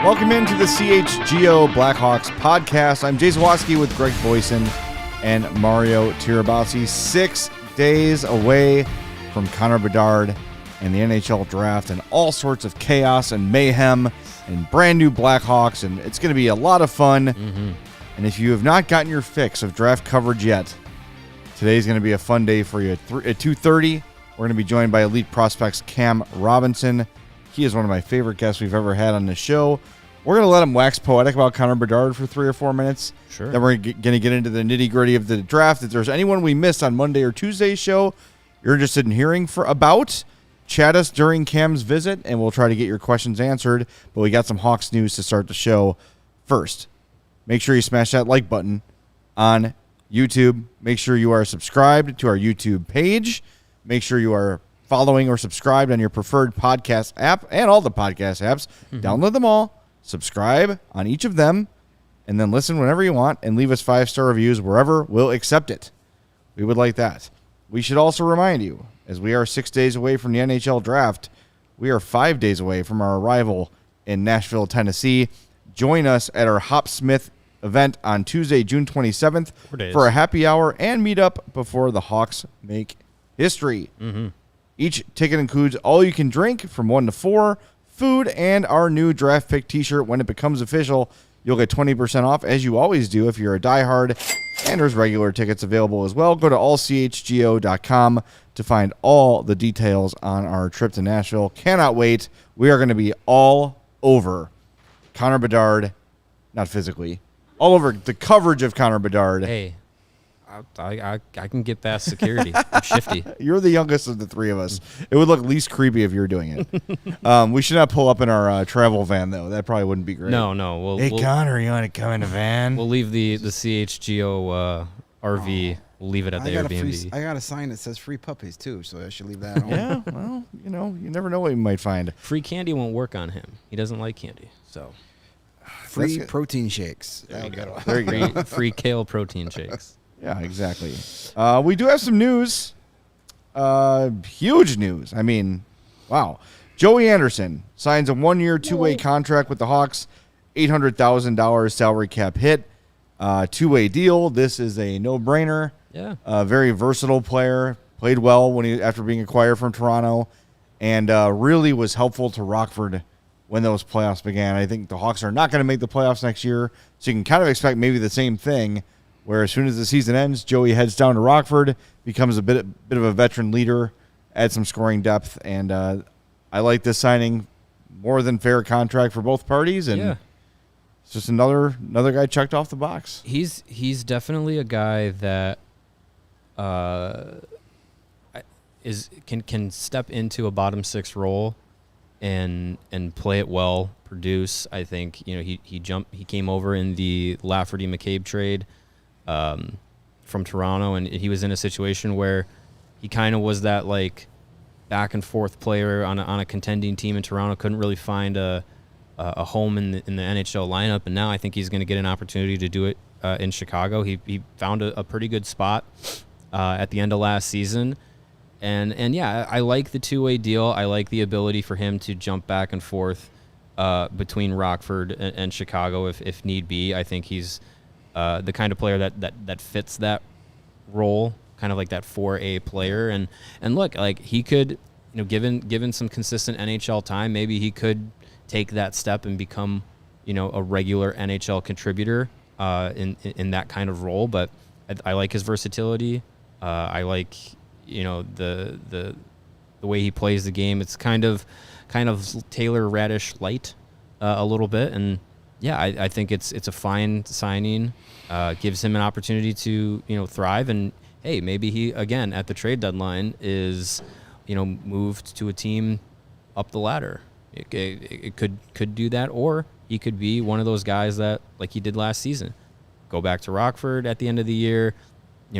Welcome into the CHGO Blackhawks Podcast. I'm Zawaski with Greg Boysen and Mario Tirabassi. 6 days away from Connor Bedard and the NHL Draft and all sorts of chaos and mayhem and brand new Blackhawks, and it's going to be a lot of fun. And if you have not gotten your fix of draft coverage yet, today's going to be a fun day for you. At 2:30, we're going to be joined by Elite Prospects Cam Robinson. He is one of my favorite guests we've ever had on the show. We're going to let him wax poetic about Connor Bedard for 3 or 4 minutes. Sure. Then we're going to get into the nitty-gritty of the draft. If there's anyone we missed on Monday or Tuesday's show you're interested in hearing about, chat us during Cam's visit, and we'll try to get your questions answered. But we got some Hawks news to start the show. First, make sure you smash that like button on YouTube. Make sure you are subscribed to our YouTube page. Make sure you are following or subscribed on your preferred podcast app and all the podcast apps. Download them all. Subscribe on each of them, and then listen whenever you want and leave us 5-star reviews wherever we'll accept it. We would like that. We should also remind you, as we are 6 days away from the NHL Draft, we are 5 days away from our arrival in Nashville, Tennessee. Join us at our Hopsmith event on Tuesday, June 27th for a happy hour and meetup before the Hawks make history. Each ticket includes all you can drink from 1 to 4, food, and our new draft pick t-shirt. When it becomes official, you'll get 20% off, as you always do if you're a diehard, and there's regular tickets available as well. Go to allchgo.com to find all the details on our trip to Nashville. Cannot wait. We are going to be all over Connor Bedard, not physically, all over the coverage of Connor Bedard. Hey, I can get past security. I'm shifty. You're the youngest of the three of us. It would look least creepy if you were doing it. We should not pull up in our travel van, though. That probably wouldn't be great. No. Hey, Connor, you want to come in a van? We'll leave the CHGO RV. We'll leave it at the Airbnb. I got a sign that says free puppies, too, so I should leave that on. Yeah, well, you never know what you might find. Free candy won't work on him. He doesn't like candy, so. Free protein shakes. There you go. There you go. Free kale protein shakes. Yeah, exactly. We do have some news. Huge news. I mean, wow. Joey Anderson signs a 1-year, 2-way contract with the Hawks. $800,000 salary cap hit. 2-way deal. This is a no-brainer. Yeah. Very versatile player. Played well after being acquired from Toronto. And really was helpful to Rockford when those playoffs began. I think the Hawks are not going to make the playoffs next year. So you can kind of expect maybe the same thing, where as soon as the season ends, Joey heads down to Rockford, becomes a bit of a veteran leader, adds some scoring depth, and I like this signing. More than fair contract for both parties, and it's just another guy checked off the box. He's definitely a guy that can step into a bottom six role and play it well, produce. I think he came over in the Lafferty-McCabe trade from Toronto, and he was in a situation where he kind of was that like back and forth player on a contending team in Toronto, couldn't really find a home in the NHL lineup, and now I think he's going to get an opportunity to do it in Chicago. He found a pretty good spot at the end of last season, and yeah, I like the 2-way deal. I like the ability for him to jump back and forth between Rockford and Chicago if need be. I think he's the kind of player that fits that role, kind of like that 4A player. And look, like he could, given some consistent NHL time, maybe he could take that step and become, a regular NHL contributor in that kind of role. But I like his versatility. I like, the way he plays the game. It's kind of Taylor Radish light a little bit, and yeah, I think it's a fine signing. Gives him an opportunity to thrive, and hey, maybe he again at the trade deadline is moved to a team up the ladder. It could do that, or he could be one of those guys that, like he did last season, go back to Rockford at the end of the year,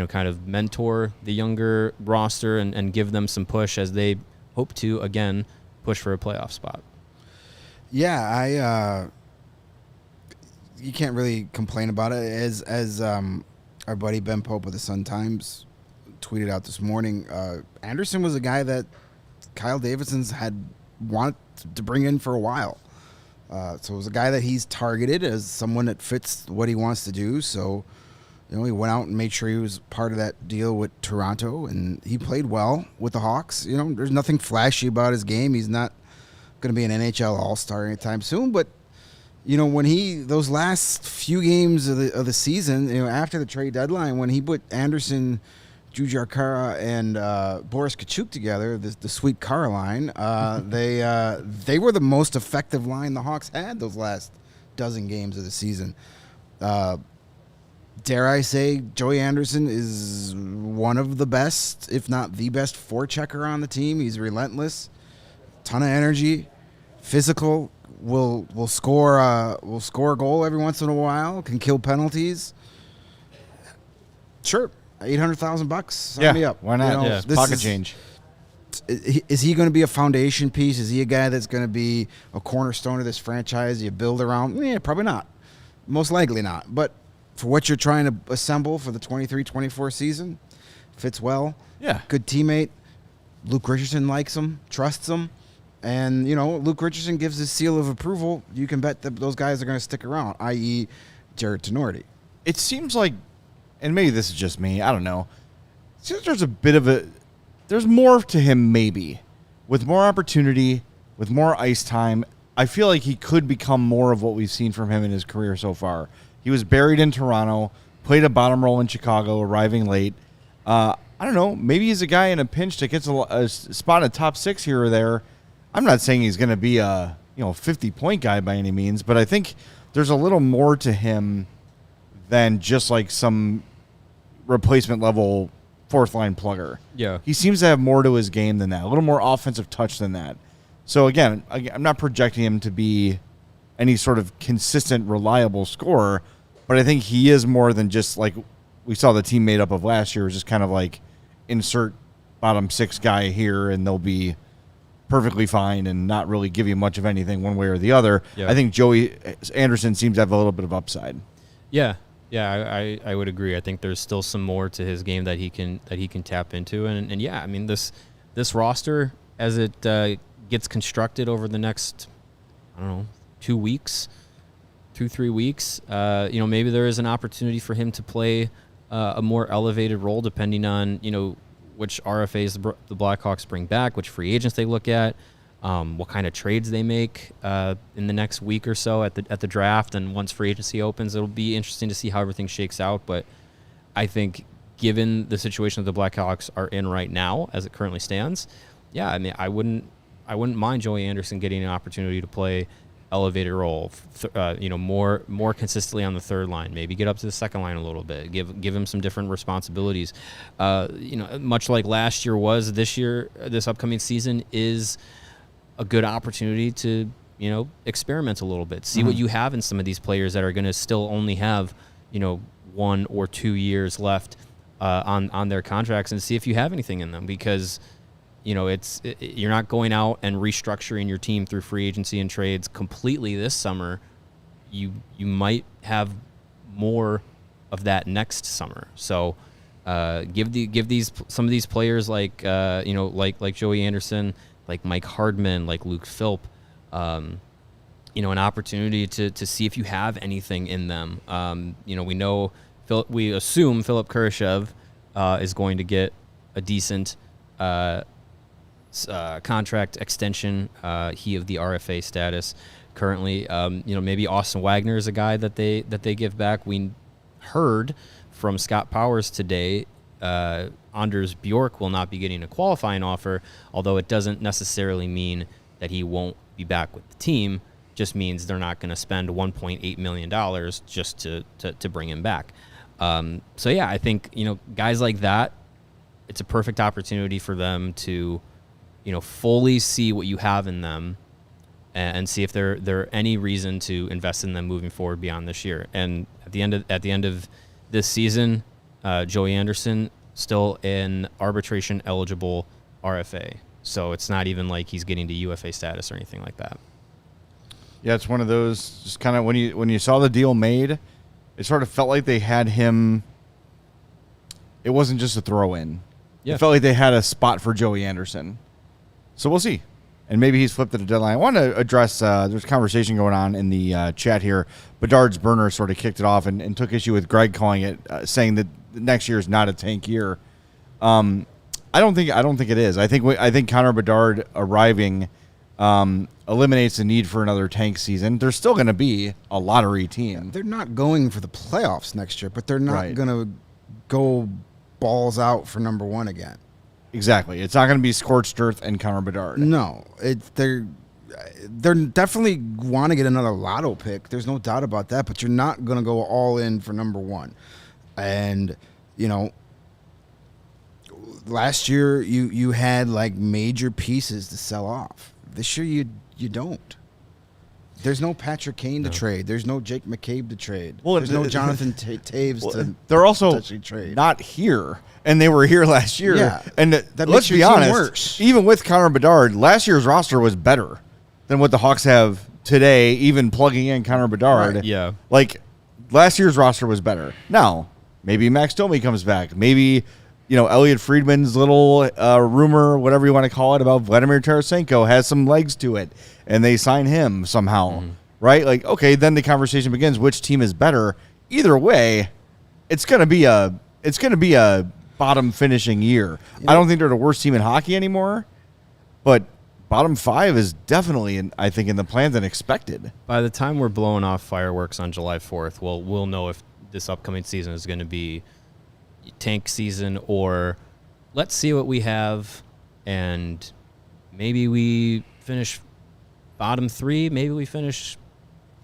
kind of mentor the younger roster and give them some push as they hope to again push for a playoff spot. Yeah, you can't really complain about it. As our buddy Ben Pope of the Sun-Times tweeted out this morning, Anderson was a guy that Kyle Davidson's had wanted to bring in for a while. So it was a guy that he's targeted as someone that fits what he wants to do. So, he went out and made sure he was part of that deal with Toronto, and he played well with the Hawks. There's nothing flashy about his game. He's not going to be an NHL All-Star anytime soon, but when those last few games of the season, after the trade deadline, when he put Anderson, Jujarkara, and Boris Kachuk together, the Sweet Caroline, they were the most effective line the Hawks had those last dozen games of the season. Dare I say, Joey Anderson is one of the best, if not the best, forechecker on the team. He's relentless, ton of energy, physical. Will score a goal every once in a while. Can kill penalties. Sure, $800,000. Sign me up. Why not? Pocket change. Is he going to be a foundation piece? Is he a guy that's going to be a cornerstone of this franchise? You build around? Yeah, probably not. Most likely not. But for what you're trying to assemble for the 23-24 season, fits well. Yeah. Good teammate. Luke Richardson likes him, trusts him. And, Luke Richardson gives his seal of approval. You can bet that those guys are going to stick around, i.e. Jared Tenorti. It seems like, and maybe this is just me, I don't know. It seems there's more to him maybe. With more opportunity, with more ice time, I feel like he could become more of what we've seen from him in his career so far. He was buried in Toronto, played a bottom role in Chicago, arriving late. I don't know, maybe he's a guy in a pinch that gets a spot in a top 6 here or there. I'm not saying he's going to be a 50-point guy by any means, but I think there's a little more to him than just like some replacement level fourth line plugger. Yeah. He seems to have more to his game than that, a little more offensive touch than that. So again, I'm not projecting him to be any sort of consistent, reliable scorer, but I think he is more than just like we saw the team made up of last year, was just kind of like insert bottom 6 guy here and they'll be perfectly fine and not really give you much of anything one way or the other. Yeah. I think Joey Anderson seems to have a little bit of upside. Yeah, I would agree. I think there's still some more to his game that he can tap into, and yeah, I mean this roster as it gets constructed over the next 2 weeks, 2-3 weeks. Maybe there is an opportunity for him to play a more elevated role depending on which RFAs the Blackhawks bring back, which free agents they look at, what kind of trades they make in the next week or so at the draft, and once free agency opens, it'll be interesting to see how everything shakes out. But I think given the situation that the Blackhawks are in right now, as it currently stands, yeah, I mean, I wouldn't mind Joey Anderson getting an opportunity to play elevated role, more consistently on the third line, maybe get up to the second line a little bit, give him some different responsibilities. Much like last year was, this upcoming season is a good opportunity to, experiment a little bit, see what you have in some of these players that are going to still only have, 1 or 2 years left on their contracts, and see if you have anything in them, because you're not going out and restructuring your team through free agency and trades completely this summer. You might have more of that next summer. So give some of these players like Joey Anderson, like Mike Hardman, like Luke Philp, an opportunity to see if you have anything in them. We assume Philip Kurashev is going to get a decent contract extension. He of the RFA status currently. Maybe Austin Wagner is a guy that they give back. We heard from Scott Powers today, Anders Bjork will not be getting a qualifying offer, although it doesn't necessarily mean that he won't be back with the team. Just means they're not going to spend $1.8 million just to bring him back. So yeah, I think guys like that, it's a perfect opportunity for them to fully see what you have in them and see if there any reason to invest in them moving forward beyond this year. And at the end of this season, Joey Anderson still an arbitration eligible RFA, so it's not even like he's getting to UFA status or anything like that. Yeah, it's one of those, just kind of when you saw the deal made, it sort of felt like they had him. It wasn't just a throw in. Yeah. It felt like they had a spot for Joey Anderson. So we'll see. and maybe he's flipped at the deadline. I want to address, there's a conversation going on in the chat here. Bedard's burner sort of kicked it off and took issue with Greg calling it, saying that next year is not a tank year. I don't think it is. I think Connor Bedard arriving eliminates the need for another tank season. There's still going to be a lottery team. They're not going for the playoffs next year, but they're not Right. going to go balls out for number one again. Exactly. It's not going to be scorched earth and Connor Bedard. No, they're definitely want to get another lotto pick. There's no doubt about that, but you're not going to go all in for number one. And, last year you had like major pieces to sell off. This year you don't. There's no Patrick Kane to trade. There's no Jake McCabe to trade. Well, there's no Jonathan Taves to they're also potentially trade. not here, and they were here last year. Yeah, and that let's makes be your team honest, worse. even with Connor Bedard, last year's roster was better than what the Hawks have today, even plugging in Connor Bedard. Right. Yeah. Like, last year's roster was better. Now, maybe Max Domi comes back. Maybe, Elliot Friedman's little rumor, whatever you want to call it, about Vladimir Tarasenko has some legs to it, and they sign him somehow, right? Like, okay, then the conversation begins, which team is better? Either way, it's going to be a bottom finishing year. I don't think they're the worst team in hockey anymore, but bottom five is definitely, I think, in the plan than expected. By the time we're blowing off fireworks on July 4th, we'll know if this upcoming season is going to be tank season or let's see what we have, and maybe we finish bottom three, maybe we finish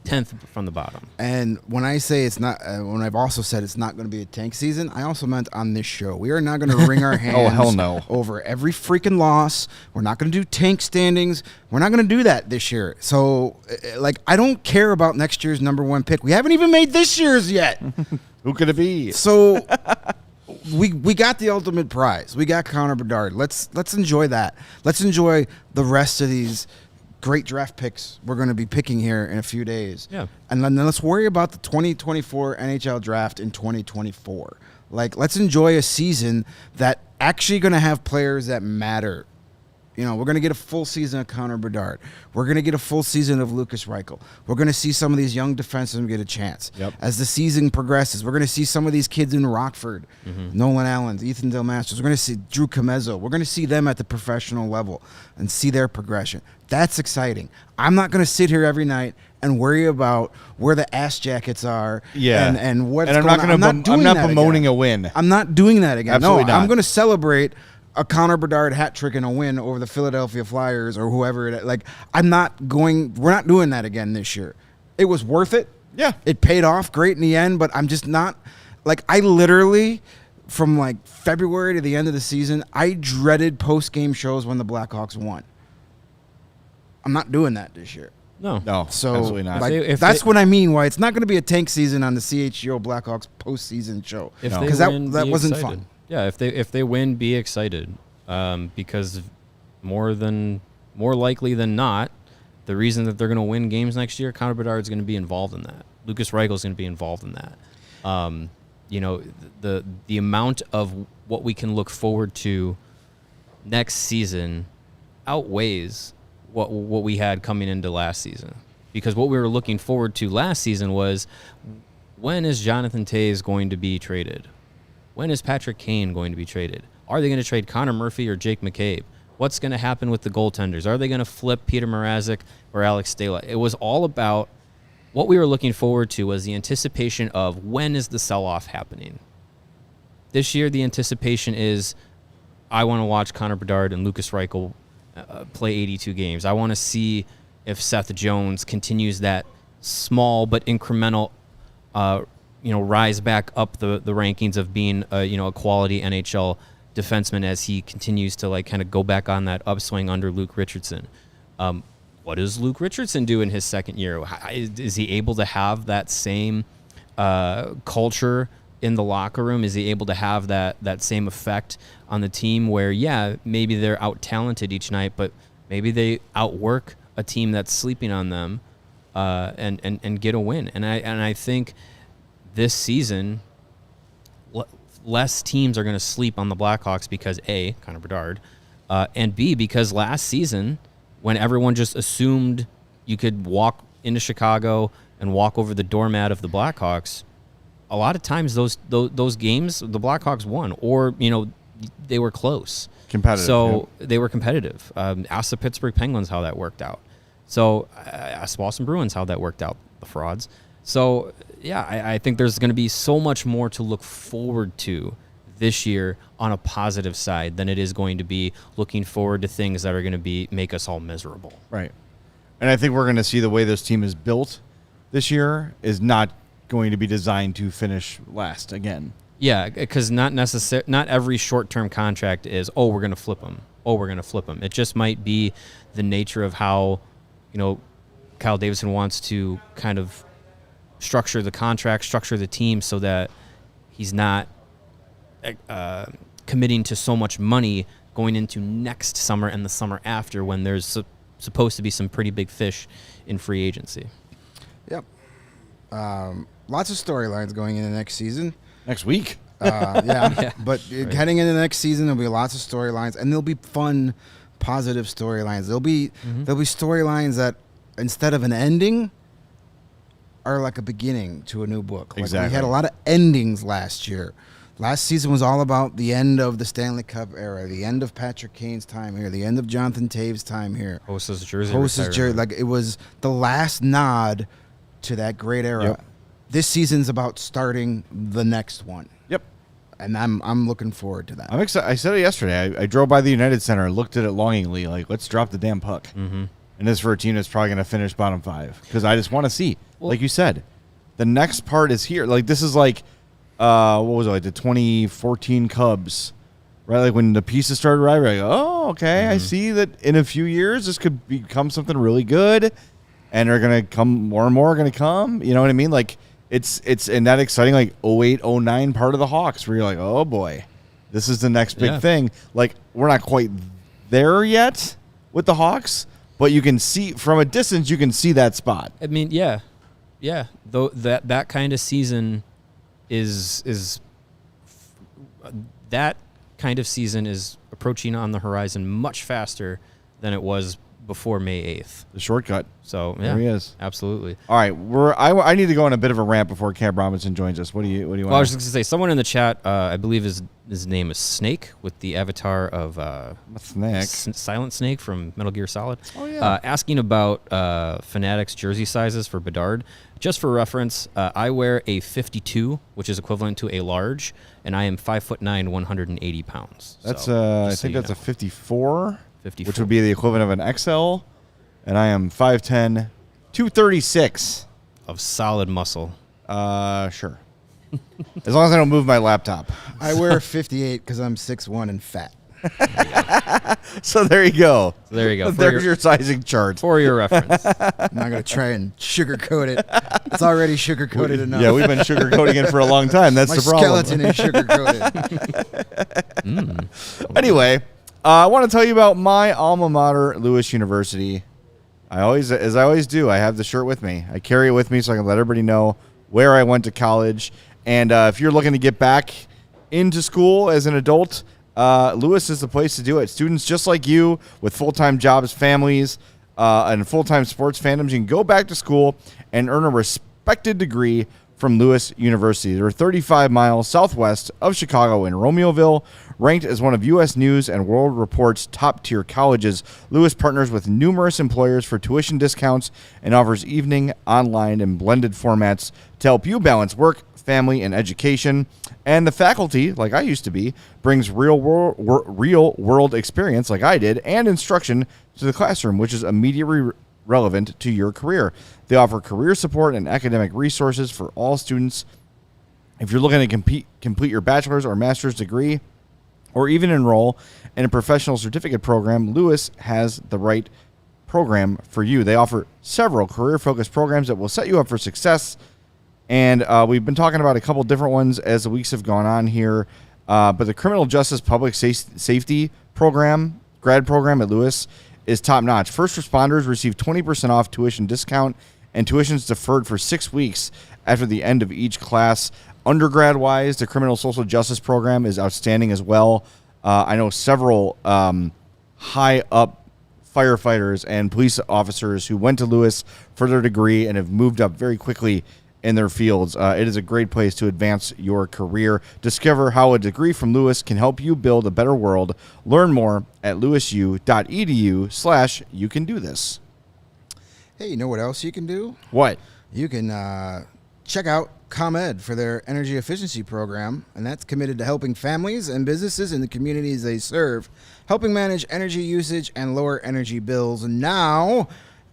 10th from the bottom. And when I say it's not, when I've also said it's not going to be a tank season, I also meant on this show. We are not going to wring our hands Oh, hell no. over every freaking loss. We're not going to do tank standings. We're not going to do that this year. So, I don't care about next year's number one pick. We haven't even made this year's yet. Who could it be? So we got the ultimate prize. We got Connor Bedard. Let's enjoy that. Let's enjoy the rest of these great draft picks we're going to be picking here in a few days. Yeah. And then let's worry about the 2024 NHL Draft in 2024. Let's enjoy a season that actually going to have players that matter. We're going to get a full season of Connor Bedard. We're going to get a full season of Lukas Reichel. We're going to see some of these young defensemen get a chance. Yep. As the season progresses, we're going to see some of these kids in Rockford, Nolan Allen, Ethan Del Masters. We're going to see Drew Comezzo. We're going to see them at the professional level and see their progression. That's exciting. I'm not going to sit here every night and worry about where the ass jackets are and what's I'm going not on. I'm not bemoaning a win. I'm not doing that again. Absolutely No, not. I'm going to celebrate a Connor Bedard hat trick and a win over the Philadelphia Flyers or whoever it is. We're not doing that again this year. It was worth it. Yeah. It paid off great in the end, but I'm just not I literally from February to the end of the season, I dreaded post-game shows when the Blackhawks won. I'm not doing that this year. No. So absolutely not. that's what I mean. Why it's not going to be a tank season on the CHGO Blackhawks postseason show If they because win, that be wasn't excited. fun. Yeah, if they win, be excited, because more likely than not, the reason that they're going to win games next year, Connor Bedard is going to be involved in that. Lukas Reichel is going to be involved in that. The amount of what we can look forward to next season outweighs what we had coming into last season, because what we were looking forward to last season was, when is Jonathan Taves going to be traded? When is Patrick Kane going to be traded? Are they going to trade Connor Murphy or Jake McCabe? What's going to happen with the goaltenders? Are they going to flip Peter Mrazek or Alex Stala? It was all about what we were looking forward to was the anticipation of when is the sell-off happening. This year, the anticipation is, I want to watch Connor Bedard and Lukas Reichel play 82 games. I want to see if Seth Jones continues that small but incremental rise back up the rankings of being a quality NHL defenseman as he continues to kind of go back on that upswing under Luke Richardson. What does Luke Richardson do in his second year? Is he able to have that same culture in the locker room? Is he able to have that same effect on the team where, maybe they're out-talented each night, but maybe they outwork a team that's sleeping on them and get a win? And I think this season, less teams are going to sleep on the Blackhawks because A, Connor Bedard, and B, because last season when everyone just assumed you could walk into Chicago and walk over the doormat of the Blackhawks, a lot of times those games the Blackhawks won, or they were close, competitive. So they were competitive. Ask the Pittsburgh Penguins how that worked out. So ask Boston Bruins how that worked out. The frauds. So yeah, I think there's going to be so much more to look forward to this year on a positive side than it is going to be looking forward to things that are going to make us all miserable. Right. And I think we're going to see the way this team is built this year is not going to be designed to finish last again. Yeah, because not every short-term contract is, we're going to flip them. We're going to flip them. It just might be the nature of how, Kyle Davidson wants to kind of structure the contract, structure the team so that he's not committing to so much money going into next summer and the summer after when there's supposed to be some pretty big fish in free agency. Yep. Lots of storylines going into next season. Next week. Yeah. But heading into the next season, there'll be lots of storylines, and there'll be fun, positive storylines. There'll be storylines that instead of an ending are like a beginning to a new book. Like exactly. We had a lot of endings last year. Last season was all about the end of the Stanley Cup era, the end of Patrick Kane's time here, the end of Jonathan Taves' time here. Host's jersey. Like it was the last nod to that great era. Yep. This season's about starting the next one. Yep. And I'm looking forward to that. I'm excited. I said it yesterday. I drove by the United Center and looked at it longingly, like, let's drop the damn puck. Mm-hmm. And this for a team that's probably going to finish bottom 5. Because I just want to see, like you said, the next part is here. Like, this is like, what was it, like the 2014 Cubs, right? Like, when the pieces started arriving, like, oh, okay, I see that in a few years this could become something really good. And they're going to come, more and more are going to come. You know what I mean? Like, it's in that exciting, like, 08, 09 part of the Hawks where you're like, oh, boy, this is the next big thing. Like, we're not quite there yet with the Hawks. But you can see from a distance, you can see that spot. I mean, yeah. Though that kind of season is that kind of season is approaching on the horizon much faster than it was before May 8th. The shortcut. So there he is. Absolutely. All right, I need to go on a bit of a rant before Cam Robinson joins us. What do you want? Well, I was just gonna say, someone in the chat, I believe his name is Snake, with the avatar of Snake, Silent Snake from Metal Gear Solid. Oh yeah. Asking about Fanatics jersey sizes for Bedard. Just for reference, I wear a 52, which is equivalent to a large, and I am 5'9", 180 pounds. That's so, I think that's a 54. 54. Which would be the equivalent of an XL, and I am 5'10", 236 of solid muscle. Sure. As long as I don't move my laptop. I wear a 58 because I'm 6'1" and fat. So there you go. There's your sizing chart. For your reference. I'm not going to try and sugarcoat it. It's already sugarcoated enough. Yeah, we've been sugarcoating it for a long time. That's the problem. My skeleton is sugarcoated. Anyway, I want to tell you about my alma mater, Lewis University. As I always do, I have the shirt with me. I carry it with me so I can let everybody know where I went to college. And if you're looking to get back into school as an adult, Lewis is the place to do it. Students just like you with full-time jobs, families, and full-time sports fandoms, you can go back to school and earn a respected degree from Lewis University. They're 35 miles southwest of Chicago in Romeoville. Ranked as one of U.S. News and World Report's top-tier colleges, Lewis partners with numerous employers for tuition discounts and offers evening, online, and blended formats to help you balance work, family, and education. And the faculty, like I used to be, brings real world experience, like I did, and instruction to the classroom, which is immediately relevant to your career. They offer career support and academic resources for all students. If you're looking to complete your bachelor's or master's degree, or even enroll in a professional certificate program, Lewis has the right program for you. They offer several career-focused programs that will set you up for success. And we've been talking about a couple different ones as the weeks have gone on here. But the Criminal Justice Public Safety Program, grad program at Lewis, is top-notch. First responders receive 20% off tuition discount, and tuition's deferred for 6 weeks after the end of each class. Undergrad-wise, the Criminal Social Justice Program is outstanding as well. I know several high-up firefighters and police officers who went to Lewis for their degree and have moved up very quickly in their fields. It is a great place to advance your career. Discover how a degree from Lewis can help you build a better world. Learn more at lewisu.edu/you-can-do-this. Hey, you know what else you can do? What? You can check out ComEd for their energy efficiency program, and that's committed to helping families and businesses in the communities they serve, helping manage energy usage and lower energy bills now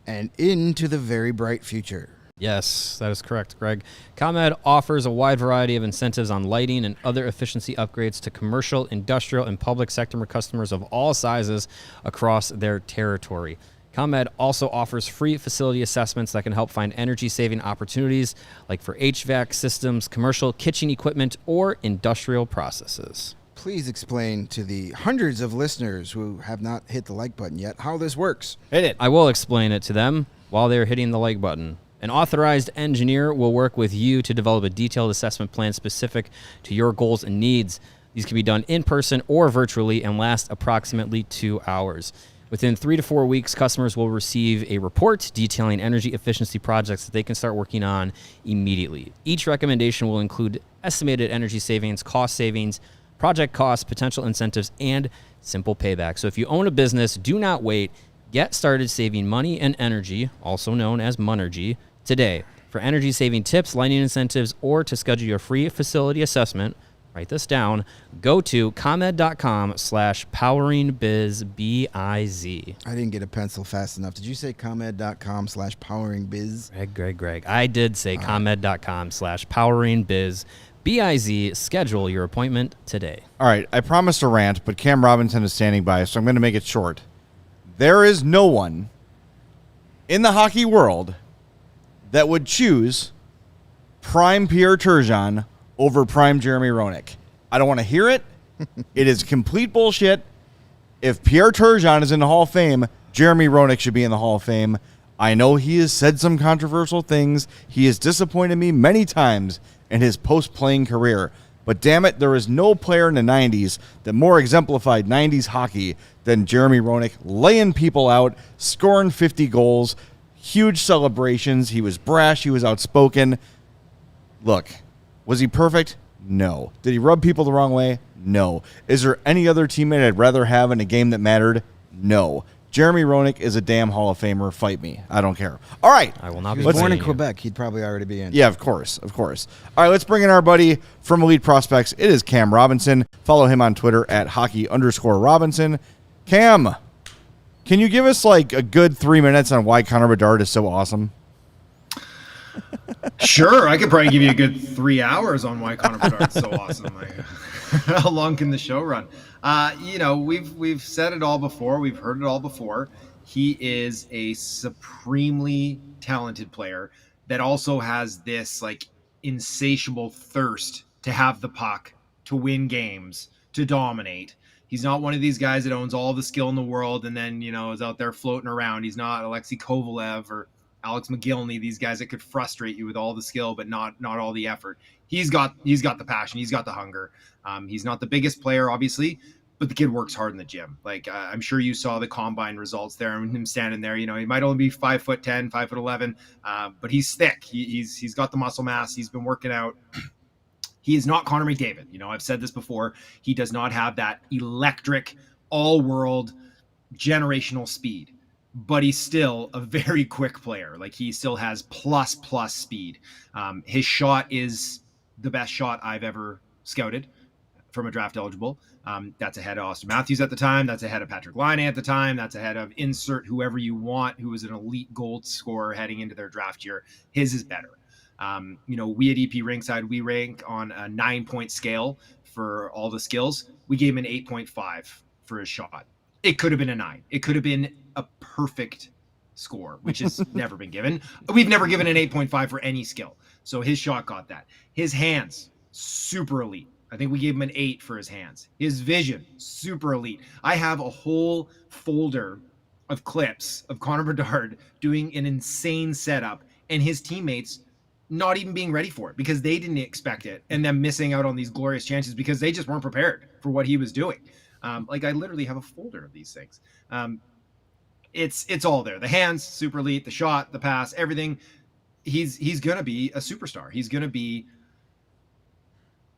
and into the very bright future. Yes, that is correct, Greg. ComEd offers a wide variety of incentives on lighting and other efficiency upgrades to commercial, industrial, and public sector customers of all sizes across their territory. ComEd also offers free facility assessments that can help find energy-saving opportunities, like for HVAC systems, commercial kitchen equipment, or industrial processes. Please explain to the hundreds of listeners who have not hit the like button yet how this works. Hit it. I will explain it to them while they're hitting the like button. An authorized engineer will work with you to develop a detailed assessment plan specific to your goals and needs. These can be done in person or virtually and last approximately 2 hours. Within 3 to 4 weeks, customers will receive a report detailing energy efficiency projects that they can start working on immediately. Each recommendation will include estimated energy savings, cost savings, project costs, potential incentives, and simple payback. So if you own a business, do not wait. Get started saving money and energy, also known as Monergy, today. For energy saving tips, lighting incentives, or to schedule your free facility assessment, write this down. Go to ComEd.com/poweringbiz, B-I-Z. I didn't get a pencil fast enough. Did you say ComEd.com/poweringbiz? Greg. I did say ComEd.com/poweringbiz, B-I-Z. Schedule your appointment today. All right, I promised a rant, but Cam Robinson is standing by, so I'm going to make it short. There is no one in the hockey world that would choose prime Pierre Turgeon over prime Jeremy Roenick. I don't want to hear it. It is complete bullshit. If Pierre Turgeon is in the Hall of Fame, Jeremy Roenick should be in the Hall of Fame. I know he has said some controversial things. He has disappointed me many times in his post-playing career. But damn it, there is no player in the 90s that more exemplified 90s hockey than Jeremy Roenick, laying people out, scoring 50 goals, huge celebrations. He was brash. He was outspoken. Look, was he perfect? No. Did he rub people the wrong way? No. Is there any other teammate I'd rather have in a game that mattered? No. Jeremy Roenick is a damn Hall of Famer. Fight me. I don't care. All right. I will not He be was born in fighting you. Quebec. He'd probably already be in. Yeah, of course. Of course. All right, let's bring in our buddy from Elite Prospects. It is Cam Robinson. Follow him on Twitter at hockey_Robinson. Cam, can you give us like a good 3 minutes on why Connor Bedard is so awesome? Sure, I could probably give you a good 3 hours on why Connor Bedard's so awesome. How long can the show run? We've said it all before. We've heard it all before. He is a supremely talented player that also has this like insatiable thirst to have the puck, to win games, to dominate. He's not one of these guys that owns all the skill in the world and then, is out there floating around. He's not Alexei Kovalev or Alex McGillney, these guys that could frustrate you with all the skill, but not all the effort. He's got the passion. He's got the hunger. He's not the biggest player, obviously, but the kid works hard in the gym. Like I'm sure you saw the combine results there and him standing there. He might only be 5'10", 5'11", but he's thick. He's got the muscle mass. He's been working out. He is not Connor McDavid. I've said this before. He does not have that electric, all-world, generational speed. But he's still a very quick player. Like he still has plus speed. His shot is the best shot I've ever scouted from a draft eligible. That's ahead of Austin Matthews at the time. That's ahead of Patrick Laine at the time. That's ahead of insert whoever you want who was an elite gold scorer heading into their draft year. His is better. We at EP Ringside, we rank on a 9-point scale for all the skills. We gave him an 8.5 for his shot. It could have been a 9. It could have been a perfect score, which has never been given. We've never given an 8.5 for any skill. So his shot got that. His hands, super elite. I think we gave him an 8 for his hands. His vision, super elite. I have a whole folder of clips of Connor Bedard doing an insane setup and his teammates not even being ready for it because they didn't expect it and them missing out on these glorious chances because they just weren't prepared for what he was doing. I literally have a folder of these things. it's all there. The hands, super elite, the shot, the pass, everything. He's going to be a superstar. He's going to be,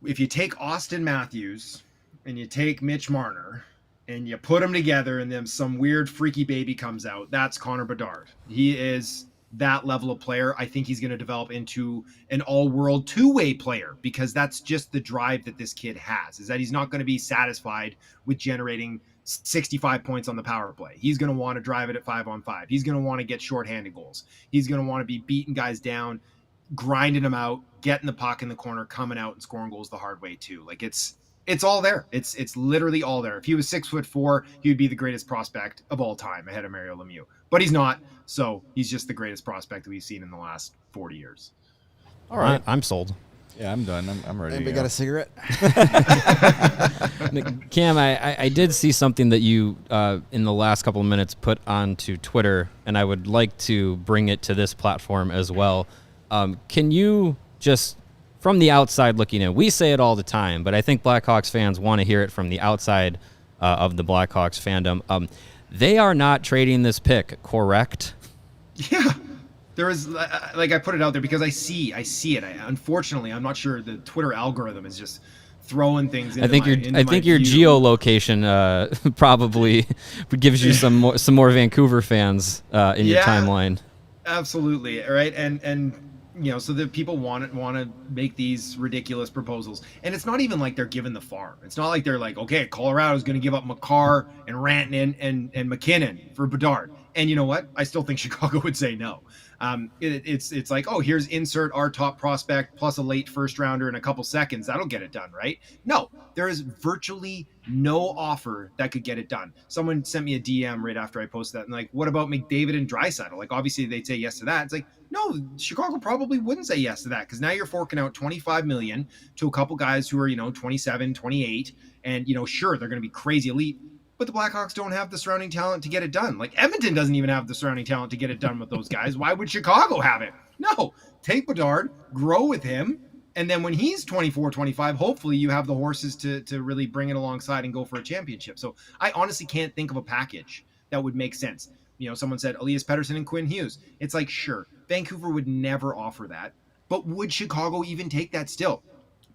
if you take Austin Matthews and you take Mitch Marner and you put them together and then some weird freaky baby comes out, that's Connor Bedard. He is that level of player. I think he's going to develop into an all-world two-way player, because that's just the drive that this kid has, is that he's not going to be satisfied with generating 65 points on the power play. He's going to want to drive it at 5-on-5. He's going to want to get shorthanded goals. He's going to want to be beating guys down, grinding them out, getting the puck in the corner, coming out and scoring goals the hard way too. Like it's all there. It's literally all there. If he was 6'4", he would be the greatest prospect of all time ahead of Mario Lemieux, but he's not. So he's just the greatest prospect that we've seen in the last 40 years. All right. I'm sold. Yeah, I'm done. I'm ready. Anybody got a cigarette? Cam, I did see something that you, in the last couple of minutes, put onto Twitter, and I would like to bring it to this platform as well. Can you just, from the outside looking in, we say it all the time, but I think Blackhawks fans want to hear it from the outside of the Blackhawks fandom. They are not trading this pick, correct? Yeah. There is, like, I put it out there because I see it. Unfortunately, I'm not sure the Twitter algorithm is just throwing things into I think your geolocation probably gives you some more Vancouver fans in your timeline. Absolutely, right? And so the people want to make these ridiculous proposals, and it's not even like they're giving the farm. It's not like they're like, okay, Colorado's going to give up Makar and Rantanen and McKinnon for Bedard. And you know what? I still think Chicago would say no. It's like, oh, here's insert our top prospect plus a late first rounder in a couple seconds. That'll get it done, right? No, there is virtually no offer that could get it done. Someone sent me a DM right after I posted that, and like, what about McDavid and Draisaitl? Like, obviously they'd say yes to that. It's like, no, Chicago probably wouldn't say yes to that, because now you're forking out $25 million to a couple guys who are 27, 28, and sure, they're going to be crazy elite. But the Blackhawks don't have the surrounding talent to get it done. Like, Edmonton doesn't even have the surrounding talent to get it done with those guys. Why would Chicago have it? No, take Bedard, grow with him, and then when he's 24, 25, hopefully you have the horses to really bring it alongside and go for a championship. So I honestly can't think of a package that would make sense. Someone said Elias Pettersson and Quinn Hughes. It's like, sure, Vancouver would never offer that, but would Chicago even take that still?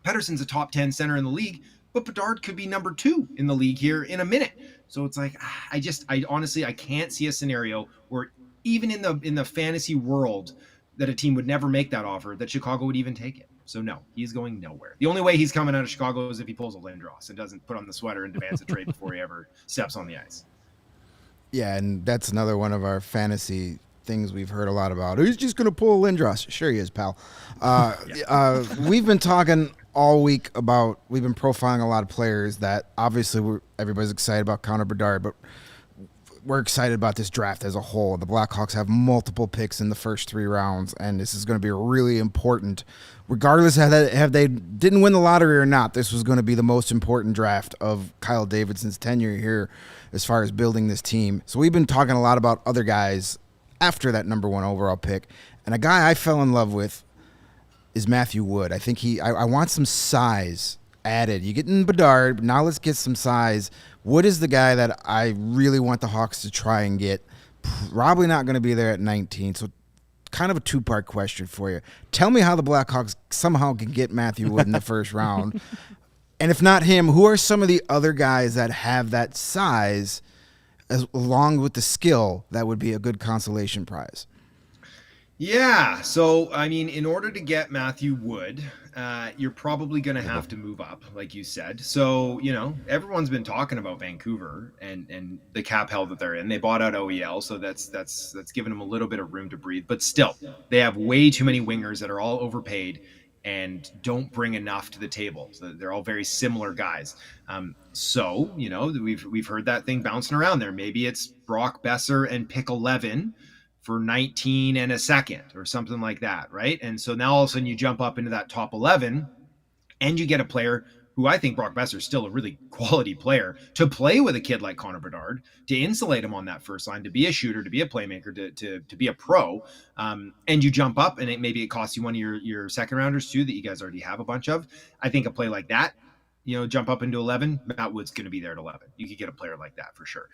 Pettersson's a top 10 center in the league, but Bedard could be number 2 in the league here in a minute. So it's like, I honestly can't see a scenario where even in the fantasy world that a team would never make that offer, that Chicago would even take it. So no, he's going nowhere. The only way he's coming out of Chicago is if he pulls a Lindros and doesn't put on the sweater and demands a trade before he ever steps on the ice. Yeah, and that's another one of our fantasy things we've heard a lot about. He's just going to pull a Lindros. Sure he is, pal. We've been talking all week about, we've been profiling a lot of players that obviously everybody's excited about Connor Bedard, but we're excited about this draft as a whole. The Blackhawks have multiple picks in the first 3 rounds, and this is going to be really important. Regardless of have they didn't win the lottery or not, this was going to be the most important draft of Kyle Davidson's tenure here as far as building this team. So we've been talking a lot about other guys after that number 1 overall pick, and a guy I fell in love with is Matthew Wood. I think I want some size added. You get in Bedard, but now let's get some size. Wood is the guy that I really want the Hawks to try and get. Probably not going to be there at 19, so kind of a 2-part question for you. Tell me how the Blackhawks somehow can get Matthew Wood in the first round. And if not him, who are some of the other guys that have that size along with the skill that would be a good consolation prize? Yeah, so I mean, in order to get Matthew Wood, you're probably going to have to move up, like you said. So everyone's been talking about Vancouver and the cap hell that they're in. They bought out OEL, so that's given them a little bit of room to breathe. But still, they have way too many wingers that are all overpaid and don't bring enough to the table. So they're all very similar guys. So we've heard that thing bouncing around there. Maybe it's Brock Besser and pick 11 for 19 and a second or something like that, right? And so now all of a sudden you jump up into that top 11 and you get a player who I think Brock Besser is still a really quality player to play with a kid like Connor Bedard, to insulate him on that first line, to be a shooter, to be a playmaker, to be a pro. And you jump up and maybe it costs you one of your second rounders too that you guys already have a bunch of. I think a play like that jump up into 11, Matt Wood's going to be there at 11. You could get a player like that for sure.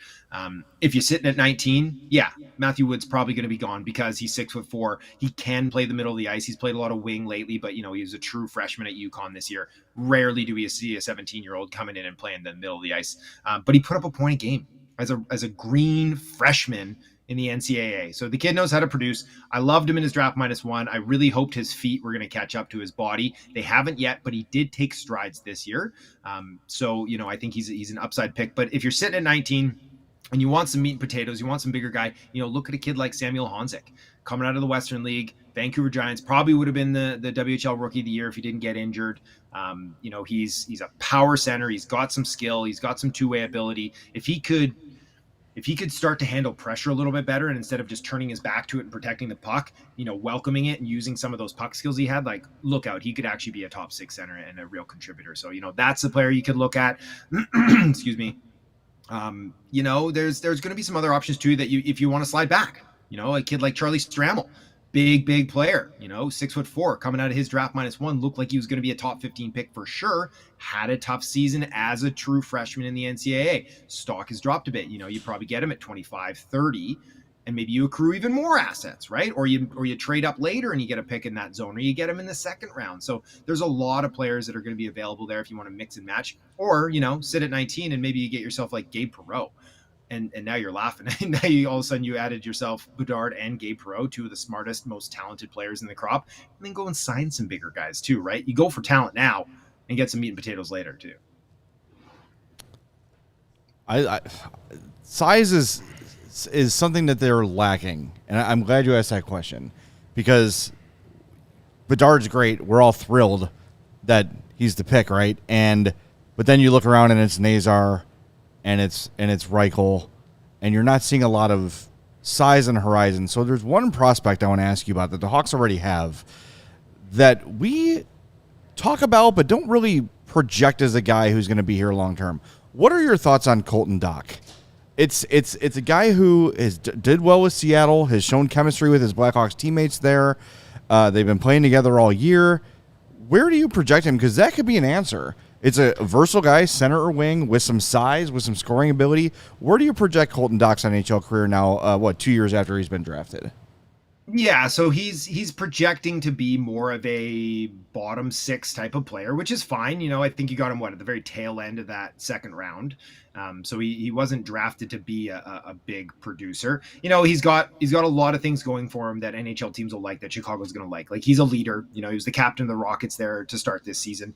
If you're sitting at 19, yeah, Matthew Wood's probably going to be gone because he's 6'4". He can play the middle of the ice. He's played a lot of wing lately, but he was a true freshman at UConn this year. Rarely do we see a 17-year-old coming in and playing the middle of the ice. But he put up a point a game as a green freshman in the NCAA. So the kid knows how to produce. I loved him in his draft -1. I really hoped his feet were going to catch up to his body. They haven't yet, but he did take strides this year. So I think he's an upside pick. But if you're sitting at 19 and you want some meat and potatoes, you want some bigger guy, look at a kid like Samuel Honzek coming out of the Western League. Vancouver Giants probably would have been the WHL Rookie of the Year if he didn't get injured. He's a power center. He's got some skill. He's got some two-way ability. If he could start to handle pressure a little bit better, and instead of just turning his back to it and protecting the puck, welcoming it and using some of those puck skills he had, like, look out, he could actually be a top 6 center and a real contributor. So, that's the player you could look at. Excuse me. There's going to be some other options too that if you want to slide back, a kid like Charlie Stramel, big player, 6'4", coming out of his draft -1, looked like he was going to be a top 15 pick for sure. Had a tough season as a true freshman in the NCAA. Stock has dropped a bit. You probably get him at 25, 30, and maybe you accrue even more assets, right? Or you trade up later and you get a pick in that zone, or you get him in the second round. So there's a lot of players that are going to be available there if you want to mix and match, or, sit at 19 and maybe you get yourself like Gabe Perreault. And now you're laughing. Now all of a sudden you added yourself Bedard and Gabe Perreault, two of the smartest, most talented players in the crop, and then go and sign some bigger guys too, right? You go for talent now and get some meat and potatoes later too. Size is something that they're lacking, and I'm glad you asked that question, because Bedard's great. We're all thrilled that he's the pick, right? But then you look around and it's Nazar, and it's Reichel, and you're not seeing a lot of size on the horizon. So there's one prospect I want to ask you about that the Hawks already have that we talk about but don't really project as a guy who's going to be here long term. What are your thoughts on Colton Dach? It's a guy who did well with Seattle, has shown chemistry with his Blackhawks teammates there. They've been playing together all year. Where do you project him? Because that could be an answer. It's a versatile guy, center or wing, with some size, with some scoring ability. Where do you project Colton Dach's NHL career now, 2 years after he's been drafted? Yeah, so he's projecting to be more of a bottom 6 type of player, which is fine. I think you got him at the very tail end of that second round. So he wasn't drafted to be a big producer. He's got a lot of things going for him that NHL teams will like, that Chicago's going to like. Like, he's a leader. He was the captain of the Rockets there to start this season.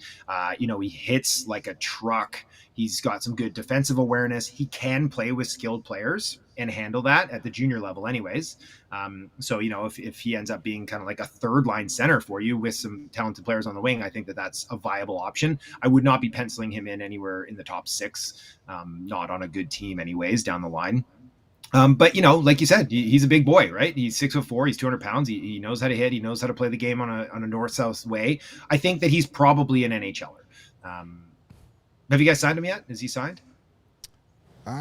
He hits like a truck. He's got some good defensive awareness. He can play with skilled players and handle that at the junior level anyways. So, if he ends up being kind of like a third line center for you with some talented players on the wing, I think that's a viable option. I would not be penciling him in anywhere in the top 6, not on a good team anyways down the line. But, like you said, he's a big boy, right? He's 6'4", he's 200 pounds. He knows how to hit. He knows how to play the game on a north-south way. I think that he's probably an NHLer. Have you guys signed him yet? Is he signed?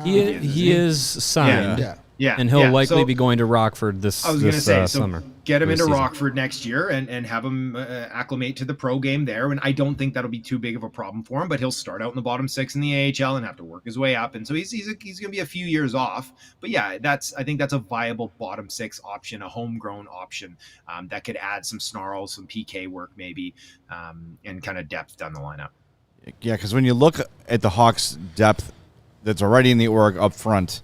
He is signed. Yeah. And he'll likely be going to Rockford this summer. So get him into Rockford next year and have him acclimate to the pro game there. And I don't think that'll be too big of a problem for him, but he'll start out in the bottom 6 in the AHL and have to work his way up. And so he's going to be a few years off. But yeah, I think that's a viable bottom 6 option, a homegrown option that could add some snarl, some PK work maybe, and kind of depth down the lineup. Yeah, because when you look at the Hawks' depth that's already in the org up front,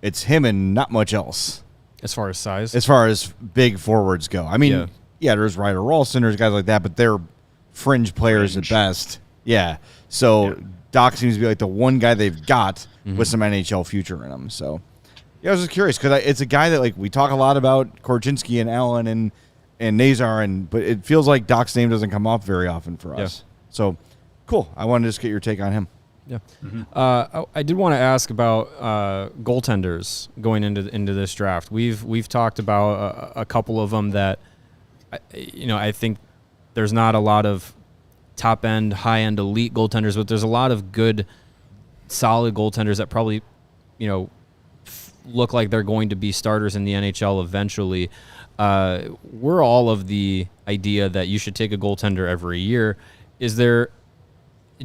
it's him and not much else. As far as size? As far as big forwards go. I mean, yeah there's Ryder Rolston, there's guys like that, but they're fringe players at best. Yeah. So Dach seems to be like the one guy they've got with some NHL future in him. So, yeah, I was just curious because it's a guy that, like, we talk a lot about Korchinski and Allen and Nazar, but it feels like Dach's name doesn't come up very often for us. So, cool. I wanted to just get your take on him. Yeah. I did want to ask about goaltenders going into this draft. We've talked about a couple of them that, I think there's not a lot of top-end, high-end elite goaltenders, but there's a lot of good, solid goaltenders that probably, look like they're going to be starters in the NHL eventually. We're all of the idea that you should take a goaltender every year. Is there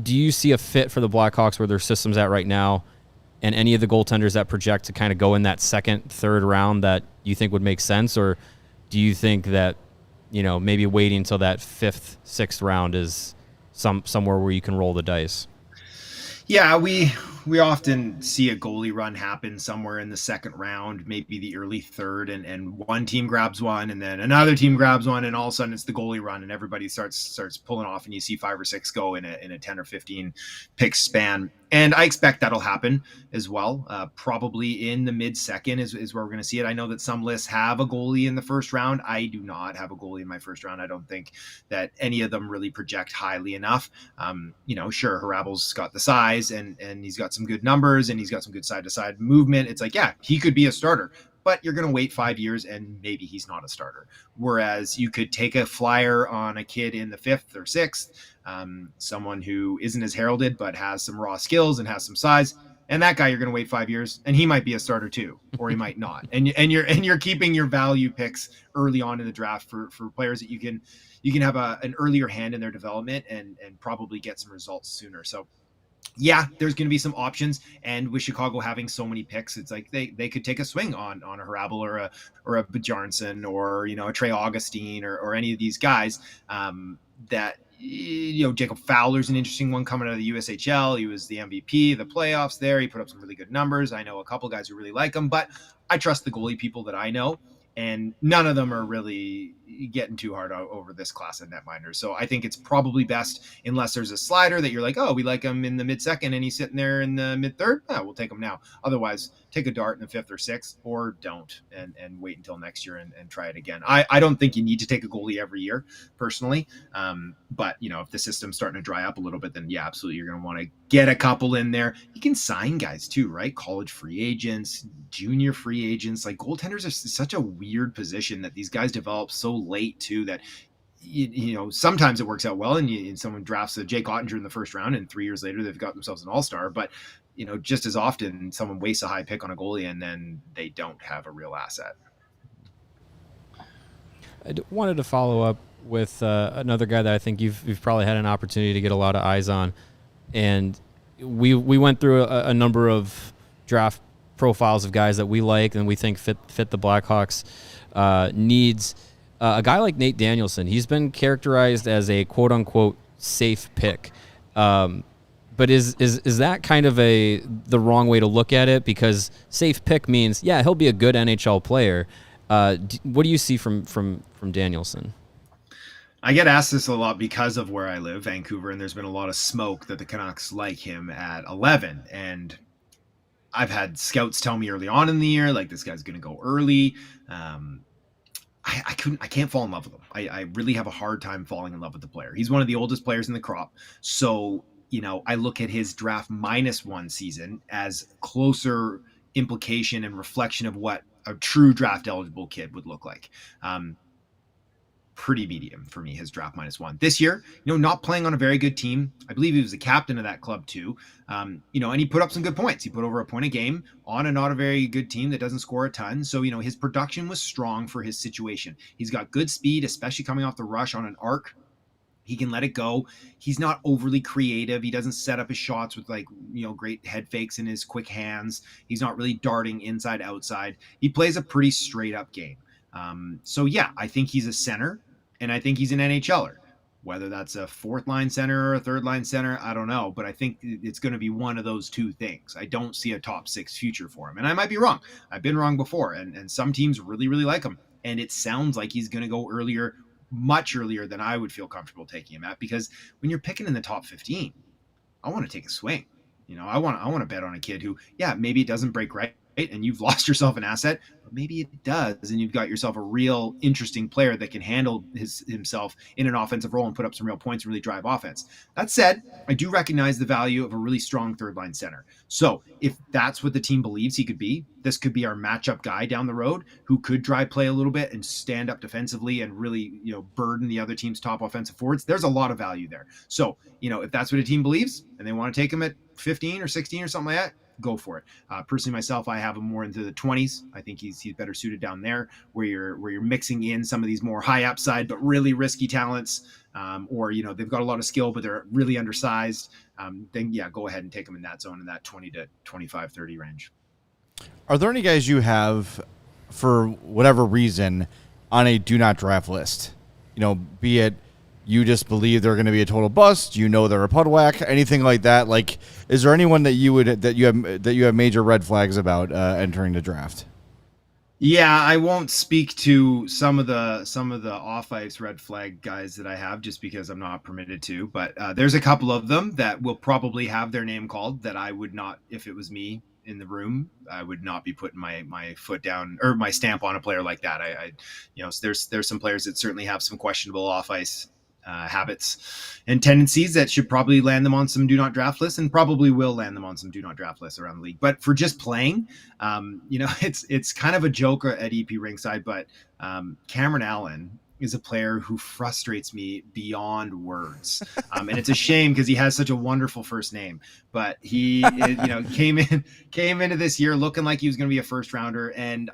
do you see a fit for the Blackhawks where their system's at right now, and any of the goaltenders that project to kind of go in that second, third round that you think would make sense? Or do you think that, maybe waiting until that fifth, sixth round is somewhere where you can roll the dice? Yeah, we often see a goalie run happen somewhere in the second round, maybe the early third, and one team grabs one, and then another team grabs one, and all of a sudden it's the goalie run, and everybody starts pulling off, and you see 5 or 6 go in a 10 or 15 pick span. And I expect that'll happen as well. Probably in the mid-second is where we're going to see it. I know that some lists have a goalie in the first round. I do not have a goalie in my first round. I don't think that any of them really project highly enough. Sure, Hrabel's got the size, and he's got some good numbers, and he's got some good side-to-side movement. It's like, yeah, he could be a starter, but you're going to wait 5 years and maybe he's not a starter. Whereas you could take a flyer on a kid in the 5th or 6th, someone who isn't as heralded but has some raw skills and has some size, and that guy you're going to wait 5 years and he might be a starter too, or he might not. And you're keeping your value picks early on in the draft for players that you can have an earlier hand in their development and probably get some results sooner. So yeah, there's going to be some options, and with Chicago having so many picks, it's like they could take a swing on a Hrabel or a Bjarnason or a Trey Augustine or any of these guys. That Jacob Fowler's an interesting one coming out of the USHL. He was the MVP, the playoffs there. He put up some really good numbers. I know a couple guys who really like him, but I trust the goalie people that I know, and none of them are really getting too hard over this class of netminders. So I think it's probably best, unless there's a slider that you're like, oh, we like him in the mid-second and he's sitting there in the mid-third, we'll take him now. Otherwise, take a dart in the 5th or 6th, or don't, and wait until next year and try it again. I don't think you need to take a goalie every year, personally. But, if the system's starting to dry up a little bit, then yeah, absolutely, you're going to want to get a couple in there. You can sign guys too, right? College free agents, junior free agents. Like, goaltenders are such a weird position that these guys develop so late too that sometimes it works out well, and someone drafts a Jake Ottinger in the first round, and 3 years later they've got themselves an all-star. But just as often, someone wastes a high pick on a goalie and then they don't have a real asset. I wanted to follow up with another guy that I think you've probably had an opportunity to get a lot of eyes on, and we went through a number of draft profiles of guys that we like and we think fit the Blackhawks needs. A guy like Nate Danielson, he's been characterized as a quote-unquote safe pick. But is that kind of the wrong way to look at it? Because safe pick means, yeah, he'll be a good NHL player. What do you see from Danielson? I get asked this a lot because of where I live, Vancouver, and there's been a lot of smoke that the Canucks like him at 11. And I've had scouts tell me early on in the year, like, this guy's going to go early. I can't fall in love with him. I really have a hard time falling in love with the player. He's one of the oldest players in the crop. So, I look at his draft -1 season as closer implication and reflection of what a true draft eligible kid would look like. Pretty medium for me, his draft -1. This year, not playing on a very good team. I believe he was the captain of that club too. And he put up some good points. He put over a point a game on a not a very good team that doesn't score a ton. So, his production was strong for his situation. He's got good speed, especially coming off the rush on an arc. He can let it go. He's not overly creative. He doesn't set up his shots with great head fakes in his quick hands. He's not really darting inside, outside. He plays a pretty straight up game. So yeah, I think he's a center, and I think he's an NHLer. Whether that's a 4th line center or a 3rd line center, I don't know, but I think it's going to be one of those two things. I don't see a top 6 future for him, and I might be wrong. I've been wrong before, and some teams really, really like him, and it sounds like he's going to go earlier, much earlier than I would feel comfortable taking him at, because when you're picking in the top 15, I want to take a swing. I want to bet on a kid who, yeah, maybe it doesn't break right, and you've lost yourself an asset, but maybe it does, and you've got yourself a real interesting player that can handle himself in an offensive role and put up some real points and really drive offense. That said, I do recognize the value of a really strong 3rd line center. So if that's what the team believes he could be, this could be our matchup guy down the road who could drive play a little bit and stand up defensively and really, burden the other team's top offensive forwards. There's a lot of value there. So, if that's what a team believes and they want to take him at 15 or 16 or something like that, go for it. Personally, myself, I have him more into the 20s. I think he's better suited down there, where you're mixing in some of these more high upside but really risky talents. or they've got a lot of skill but they're really undersized, then yeah, go ahead and take them in that zone, in that 20 to 25, 30 range. Are there any guys you have, for whatever reason, on a do not draft list? Be it you just believe they're going to be a total bust, they're a pud whack, anything like that. Like, is there anyone that you have major red flags about entering the draft? Yeah, I won't speak to some of the off ice red flag guys that I have, just because I'm not permitted to. But there's a couple of them that will probably have their name called that I would not, if it was me in the room, I would not be putting my foot down or my stamp on a player like that. There's some players that certainly have some questionable off ice habits and tendencies that should probably land them on some do not draft lists, and probably will land them on some do not draft lists around the league. But for just playing, it's kind of a joke at EP Ringside, but Cameron Allen is a player who frustrates me beyond words. And it's a shame because he has such a wonderful first name, but he, came into this year looking like he was going to be a first rounder. And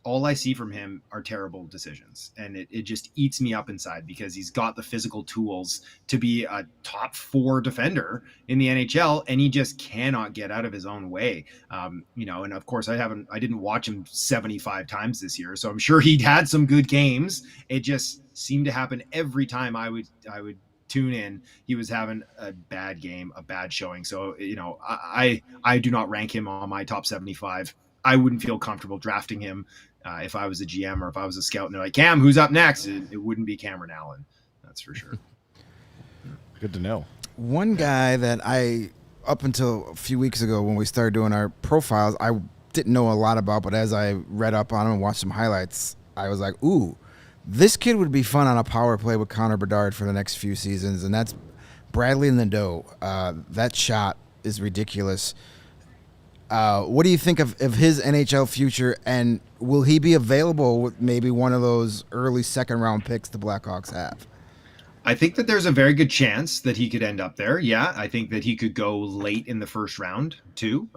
all I see from him are terrible decisions. And it just eats me up inside, because he's got the physical tools to be a top 4 defender in the NHL, and he just cannot get out of his own way. And of course I didn't watch him 75 times this year, so I'm sure he'd had some good games. It just seemed to happen every time I would tune in. He was having a bad game, a bad showing. So, I do not rank him on my top 75. I wouldn't feel comfortable drafting him if I was a GM or if I was a scout and they're like, Cam, who's up next? It wouldn't be Cameron Allen. That's for sure. Good to know. One guy that up until a few weeks ago when we started doing our profiles, I didn't know a lot about, but as I read up on him and watched some highlights, I was like, ooh, this kid would be fun on a power play with Connor Bedard for the next few seasons, and that's Bradley Nadeau. That shot is ridiculous. What do you think of his NHL future, and will he be available with maybe one of those early second-round picks the Blackhawks have? I think that there's a very good chance that he could end up there. Yeah, I think that he could go late in the first round too.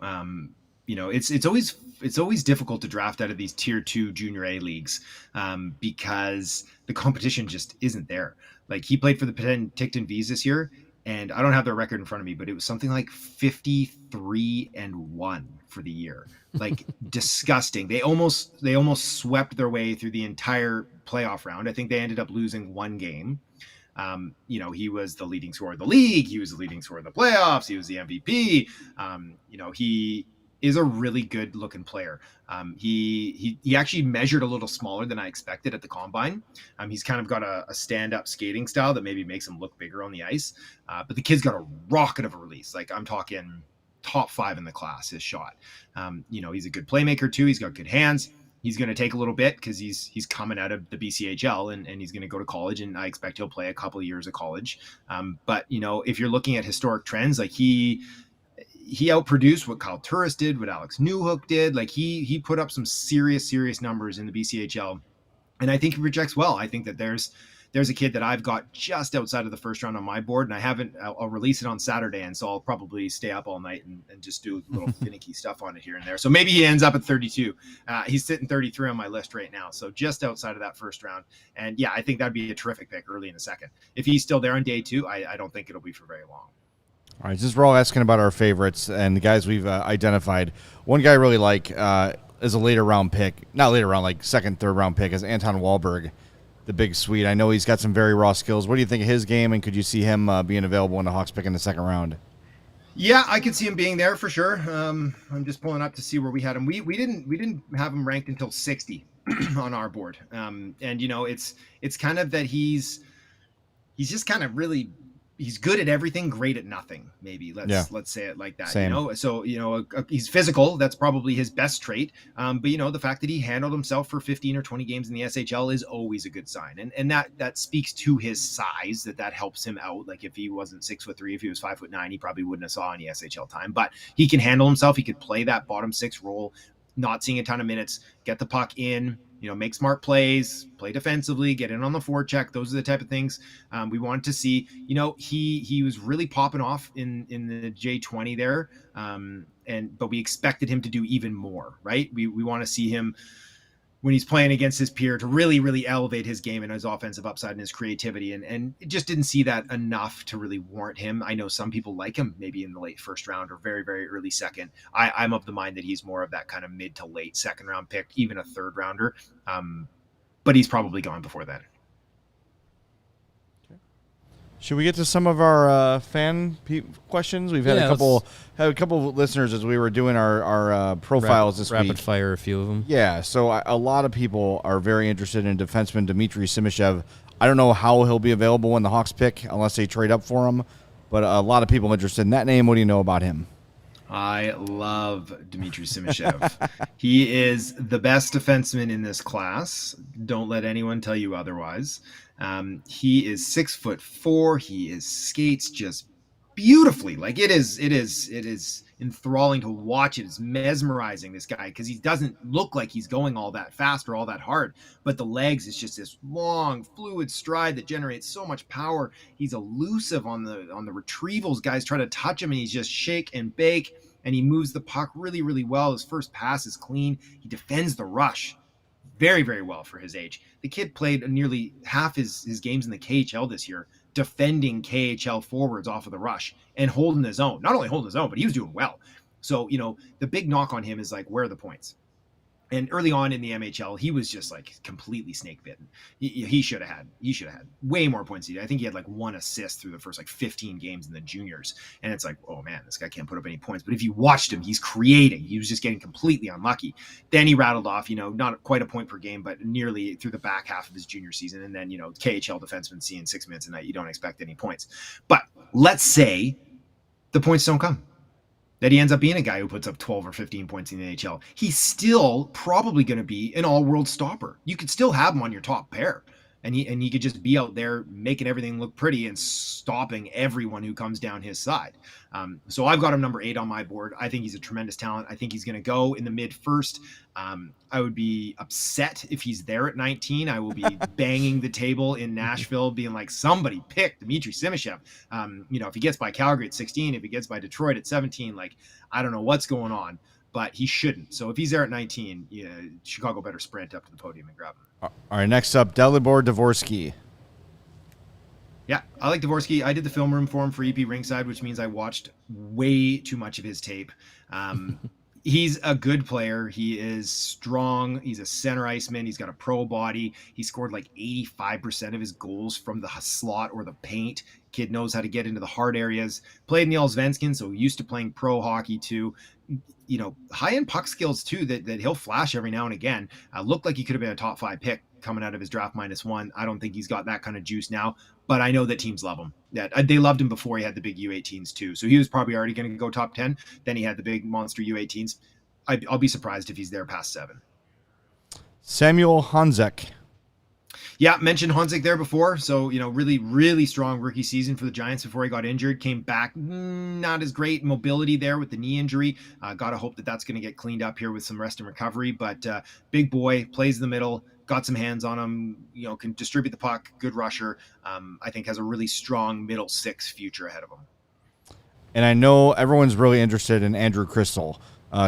It's always difficult to draft out of these tier 2 junior A leagues because the competition just isn't there. Like, he played for the Penticton Vs this year, and I don't have their record in front of me, but it was something like 53-1 for the year. Like, disgusting. They almost swept their way through the entire playoff round. I think they ended up losing one game. He was the leading scorer of the league. He was the leading scorer of the playoffs. He was the MVP. He is a really good looking player. He actually measured a little smaller than I expected at the combine. He's kind of got a stand-up skating style that maybe makes him look bigger on the ice. But the kid's got a rocket of a release. Like, I'm talking top 5 in the class, his shot. He's a good playmaker too. He's got good hands. He's going to take a little bit because he's coming out of the BCHL and he's going to go to college, and I expect he'll play a couple of years of college. But if you're looking at historic trends, like he outproduced what Kyle Turris did, what Alex Newhook did. Like, he put up some serious numbers in the BCHL, and I think he projects well. I think that there's a kid that I've got just outside of the first round on my board, and I'll release it on Saturday, and so I'll probably stay up all night and just do little finicky stuff on it here and there. So maybe he ends up at 32. He's sitting 33 on my list right now, so just outside of that first round. And yeah, I think that'd be a terrific pick early in the second. If he's still there on day 2, I don't think it'll be for very long. All right, since we're all asking about our favorites and the guys we've identified, one guy I really like is a later round pick. Not later round, like second, third round pick, is Anton Whalberg, the big Swede. I know he's got some very raw skills. What do you think of his game, and could you see him being available when the Hawks pick in the second round? Yeah, I could see him being there for sure. I'm just pulling up to see where we had him. We didn't have him ranked until 60 on our board. And it's kind of that he's just kind of really, he's good at everything, great at nothing. Maybe let's say it like that. Same. So he's physical. That's probably his best trait. But the fact that he handled himself for 15 or 20 games in the SHL is always a good sign. And that speaks to his size. That helps him out. Like, if he wasn't 6'3", if he was 5'9", he probably wouldn't have saw any SHL time. But he can handle himself. He could play that bottom 6 role, not seeing a ton of minutes, get the puck in. Make smart plays, play defensively, get in on the forecheck. Those are the type of things we wanted to see. He was really popping off in the J20 there, but we expected him to do even more, right? We want to see him when he's playing against his peer to really, really elevate his game and his offensive upside and his creativity. And it just didn't see that enough to really warrant him. I know some people like him maybe in the late first round or very, very early second. I'm of the mind that he's more of that kind of mid to late second round pick, even a third rounder. But he's probably gone before then. Should we get to some of our fan questions? We've had a couple of listeners as we were doing our profiles this week. Rapid fire a few of them. Yeah, so a lot of people are very interested in defenseman Dmitri Simashev. I don't know how he'll be available when the Hawks pick unless they trade up for him, but a lot of people interested in that name. What do you know about him? I love Dmitri Simashev. He is the best defenseman in this class. Don't let anyone tell you otherwise. He is 6'4". He skates just beautifully. Like it is enthralling to watch. It is mesmerizing, this guy, because he doesn't look like he's going all that fast or all that hard, but the legs is just this long fluid stride that generates so much power. He's elusive on the retrievals. Guys try to touch him and he's just shake and bake, and he moves the puck really, really well. His first pass is clean. He defends the rush very, very well for his age. The kid played nearly half his games in the KHL this year, defending KHL forwards off of the rush and holding his own. Not only holding his own, but he was doing well. So, the big knock on him is like, where are the points? And early on in the MHL, he was just like completely snake bitten. He should have had way more points. I think he had like 1 assist through the first like 15 games in the juniors. And it's like, oh man, this guy can't put up any points. But if you watched him, he's creating. He was just getting completely unlucky. Then he rattled off, not quite a point per game, but nearly through the back half of his junior season. And then, KHL defenseman seeing 6 minutes a night, you don't expect any points. But let's say the points don't come, that he ends up being a guy who puts up 12 or 15 points in the NHL. He's still probably going to be an all-world stopper. You could still have him on your top pair, and he could just be out there making everything look pretty and stopping everyone who comes down his side. So I've got him number 8 on my board. I think he's a tremendous talent. I think he's going to go in the mid first. I would be upset if he's there at 19. I will be banging the table in Nashville, being like, somebody pick Dmitri Simashev. If he gets by Calgary at 16, if he gets by Detroit at 17, like, I don't know what's going on, but he shouldn't. So if he's there at 19, Chicago better sprint up to the podium and grab him. All right, next up, Dalibor Dvorsky. Yeah, I like Dvorsky. I did the film room for him for EP Ringside, which means I watched way too much of his tape. He's a good player. He is strong. He's a center iceman. He's got a pro body. He scored like 85% of his goals from the slot or the paint. Kid knows how to get into the hard areas. Played in the Allsvenskan, so used to playing pro hockey too. High-end puck skills too that he'll flash every now and again. Looked like he could have been a top 5 pick coming out of his draft -1. I don't think he's got that kind of juice now, but I know that teams love him. They loved him before he had the big U18s too. So he was probably already going to go top 10. Then he had the big monster U18s. I'll be surprised if he's there past 7. Samuel Honzek. Yeah, mentioned Honzek there before. So, really, really strong rookie season for the Giants before he got injured. Came back, not as great mobility there with the knee injury. Got to hope that that's going to get cleaned up here with some rest and recovery. But big boy, plays in the middle, got some hands on him, can distribute the puck, good rusher. I think has a really strong middle 6 future ahead of him. And I know everyone's really interested in Andrew Cristall.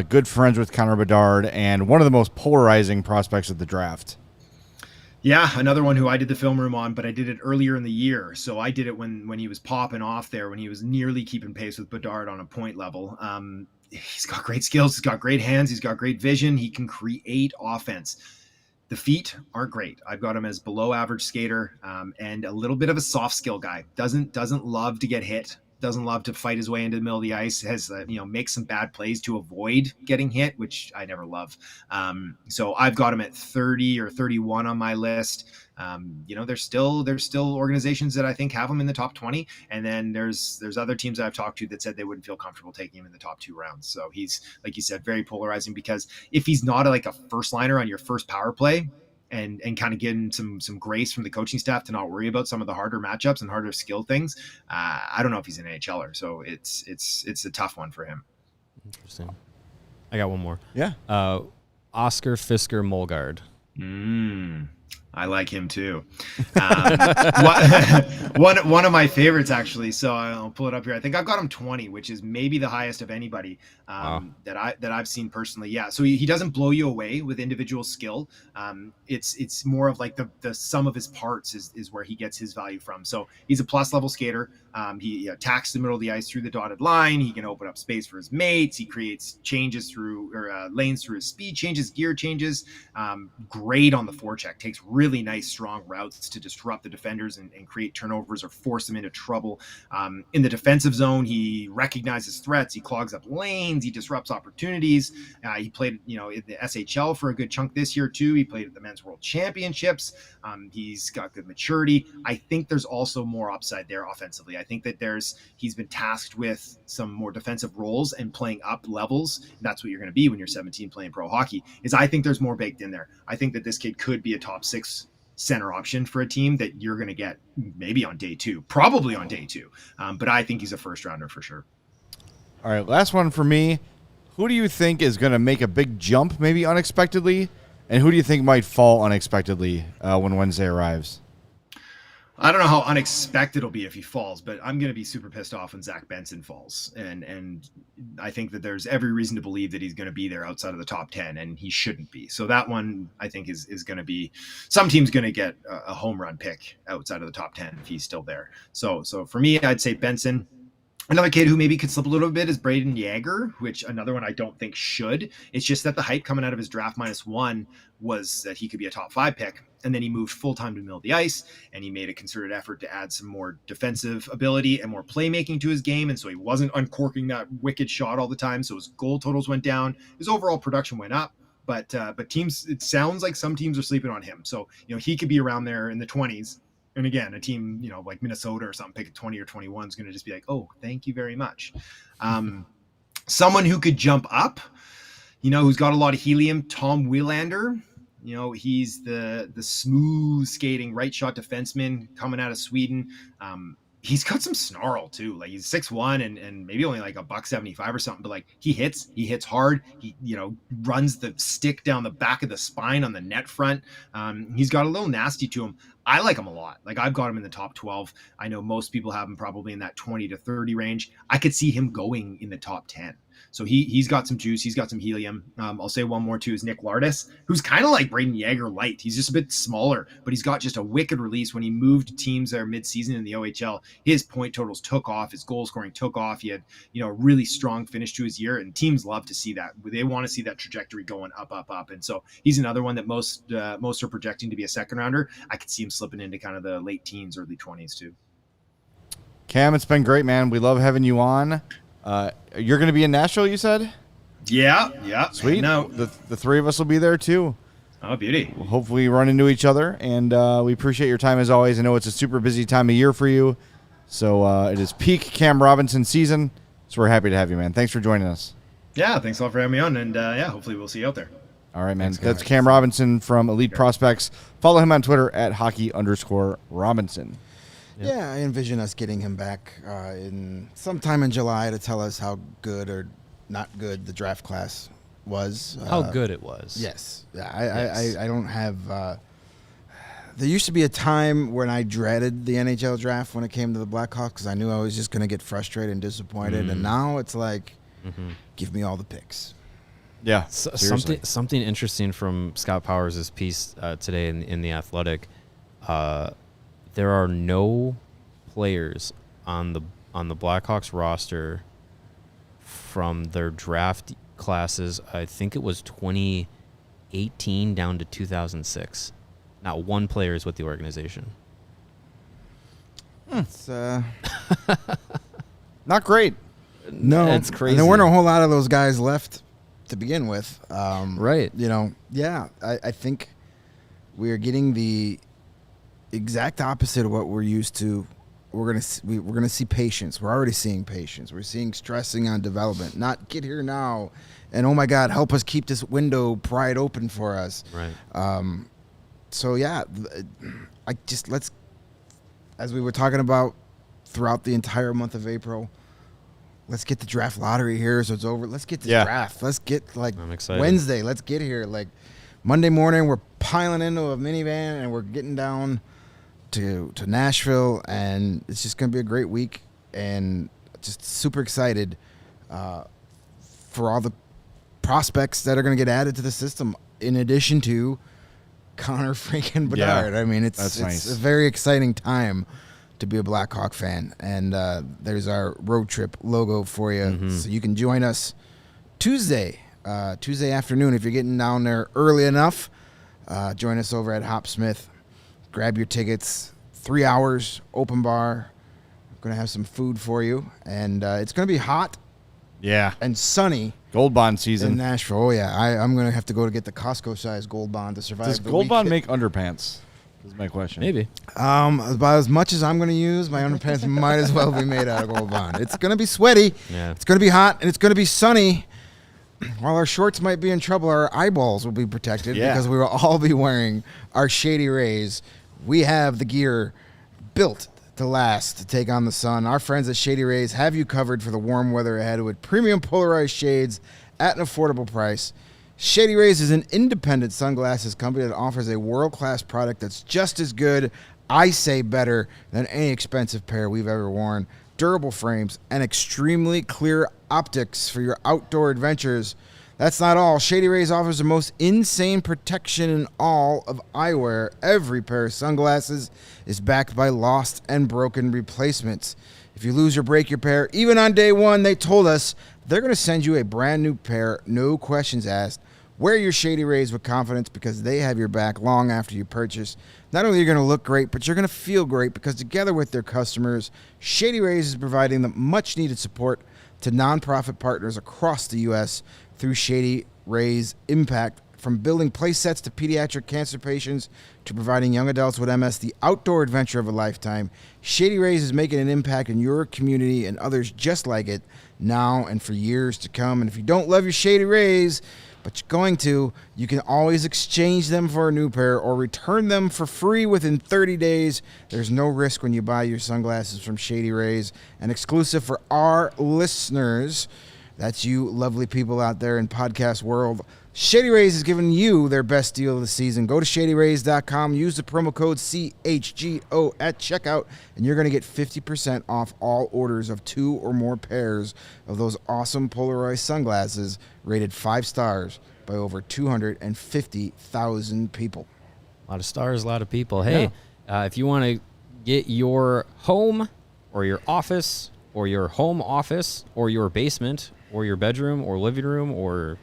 Good friends with Connor Bedard and one of the most polarizing prospects of the draft. Yeah, another one who I did the film room on, but I did it earlier in the year. So I did it when he was popping off there, when he was nearly keeping pace with Bedard on a point level. He's got great skills. He's got great hands. He's got great vision. He can create offense. The feet aren't great. I've got him as below average skater and a little bit of a soft skill guy. Doesn't love to get hit. Doesn't love to fight his way into the middle of the ice, has, makes some bad plays to avoid getting hit, which I never love. So I've got him at 30 or 31 on my list. There's still organizations that I think have him in the top 20. And then there's other teams that I've talked to that said they wouldn't feel comfortable taking him in the top 2 rounds. So he's, like you said, very polarizing, because if he's not like a first liner on your first power play, and kind of getting some grace from the coaching staff to not worry about some of the harder matchups and harder skill things, I don't know if he's an NHLer. So it's a tough one for him. Interesting. I got one more. Yeah. Oscar Fisker Mølgaard. I like him too. One of my favorites, actually. So I'll pull it up here. I think I've got him 20, which is maybe the highest of anybody that I've seen personally. Yeah. So he doesn't blow you away with individual skill. It's more of like the sum of his parts is where he gets his value from. So he's a plus level skater. He attacks the middle of the ice through the dotted line. He can open up space for his mates. He creates changes lanes through his speed changes, gear changes. Great on the forecheck. Takes really nice, strong routes to disrupt the defenders and create turnovers or force them into trouble. In the defensive zone, he recognizes threats. He clogs up lanes. He disrupts opportunities. He played, in the SHL for a good chunk this year too. He played at the Men's World Championships. He's got good maturity. I think there's also more upside there offensively. I think that he's been tasked with some more defensive roles and playing up levels. That's what you're going to be when you're 17 playing pro hockey. I think there's more baked in there. I think that this kid could be a top 6 center option for a team that you're going to get maybe on day 2, probably on day 2. But I think he's a first rounder for sure. All right, last one for me. Who do you think is going to make a big jump, maybe unexpectedly, and who do you think might fall unexpectedly when Wednesday arrives? I don't know how unexpected it'll be if he falls, but I'm going to be super pissed off when Zach Benson falls. And I think that there's every reason to believe that he's going to be there outside of the top 10, and he shouldn't be. So that one, I think, is going to be – some team's going to get a home run pick outside of the top 10 if he's still there. So for me, I'd say Benson. Another kid who maybe could slip a little bit is Braden Yager, which another one I don't think should. It's just that the hype coming out of his draft -1 was that he could be a top 5 pick. And then he moved full-time to the middle of the ice, and he made a concerted effort to add some more defensive ability and more playmaking to his game. And so he wasn't uncorking that wicked shot all the time. So his goal totals went down. His overall production went up. But teams, it sounds like some teams are sleeping on him. So, he could be around there in the 20s. And again, a team, like Minnesota or something, pick 20 or 21 is going to just be like, oh, thank you very much. Someone who could jump up, who's got a lot of helium, Tom Wielander. He's the smooth skating right shot defenseman coming out of Sweden. He's got some snarl too. Like he's 6'1" and maybe only like $175 or something, but like he hits hard. He, runs the stick down the back of the spine on the net front. He's got a little nasty to him. I like him a lot. Like I've got him in the top 12. I know most people have him probably in that 20 to 30 range. I could see him going in the top 10. So he's got some juice. He's got some helium. I'll say one more too is Nick Lardis, who's kind of like Braden Yager light. He's just a bit smaller, but he's got just a wicked release. When he moved teams there mid-season in the OHL, his point totals took off. His goal scoring took off. He had, a really strong finish to his year, and teams love to see that. They want to see that trajectory going up, up, up. And so he's another one that most are projecting to be a second rounder. I could see him slipping into kind of the late teens, early 20s too. Cam, it's been great, man. We love having you on. You're going to be in Nashville, you said? Yeah. Sweet. No, the three of us will be there too. Oh, beauty. We'll hopefully run into each other, and we appreciate your time as always. I know it's a super busy time of year for you, so it is peak Cam Robinson season, so we're happy to have you, man. Thanks for joining us. Yeah, thanks a lot for having me on, and hopefully we'll see you out there. All right, man. Thanks, That's guys. Cam Robinson from Elite Prospects. Follow him on Twitter at hockey_Robinson. Yeah, I envision us getting him back in sometime in July to tell us how good or not good the draft class was. How good it was. Yes. Yeah, Yes. I don't have. There used to be a time when I dreaded the NHL draft when it came to the Blackhawks because I knew I was just going to get frustrated and disappointed. And now it's like, give me all the picks. Yeah, Something interesting from Scott Powers' piece today in The Athletic. There are no players on the Blackhawks roster from their draft classes. I think it was 2018 down to 2006. Not one player is with the organization. It's not great. no, That's crazy. And there weren't a whole lot of those guys left to begin with. Right. I think we are getting the exact opposite of what we're used to. We're gonna see patience. We're already seeing patience. We're seeing stressing on development. Not get here now, and oh my God, help us keep this window pried open for us. Right. So yeah, let's, as we were talking about throughout the entire month of April, let's get the draft lottery here so it's over. Let's get the draft. Let's get I'm excited. Wednesday. Let's get here. Monday morning, we're piling into a minivan and we're getting down to Nashville, and it's just going to be a great week, and just super excited for all the prospects that are going to get added to the system, in addition to Connor freaking Bedard. Yeah, I mean, it's nice. a very exciting time to be a Blackhawk fan, and there's our road trip logo for you, so you can join us Tuesday afternoon if you're getting down there early enough. Join us over at Hopsmith. Grab your tickets. 3 hours, open bar. We're going to have some food for you. And it's going to be hot and sunny. Gold Bond In season. Nashville. Oh, yeah. I'm going to have to go to get the Costco-sized Gold Bond to survive Does the Gold week. Bond make underpants? Is my question. Maybe. About as much as I'm going to use, my underpants might as well be made out of Gold Bond. It's going to be sweaty. Yeah. It's going to be hot, and it's going to be sunny. While our shorts might be in trouble, our eyeballs will be protected because we will all be wearing our Shady Rays. We have the gear built to last, to take on the sun. Our friends at Shady Rays have you covered for the warm weather ahead with premium polarized shades at an affordable price. Shady Rays is an independent sunglasses company that offers a world-class product that's just as good, I say better, than any expensive pair we've ever worn. Durable frames and extremely clear optics for your outdoor adventures. That's not all. Shady Rays offers the most insane protection in all of eyewear. Every pair of sunglasses is backed by lost and broken replacements. If you lose or break your pair, even on day one, they told us they're going to send you a brand new pair, no questions asked. Wear your Shady Rays with confidence because they have your back long after you purchase. Not only are you going to look great, but you're going to feel great because together with their customers, Shady Rays is providing the much-needed support to nonprofit partners across the U.S. through Shady Rays Impact. From building play sets to pediatric cancer patients to providing young adults with MS the outdoor adventure of a lifetime, Shady Rays is making an impact in your community and others just like it now and for years to come. And if you don't love your Shady Rays, but you're going to, you can always exchange them for a new pair or return them for free within 30 days. There's no risk when you buy your sunglasses from Shady Rays. And exclusive for our listeners, that's you lovely people out there in podcast world, Shady Rays is giving you their best deal of the season. Go to ShadyRays.com, use the promo code CHGO at checkout, and you're going to get 50% off all orders of 2 or more pairs of those awesome polarized sunglasses rated 5 stars by over 250,000 people. A lot of stars, a lot of people. Hey, if you want to get your home or your office or your home office or your basement or your bedroom or living room or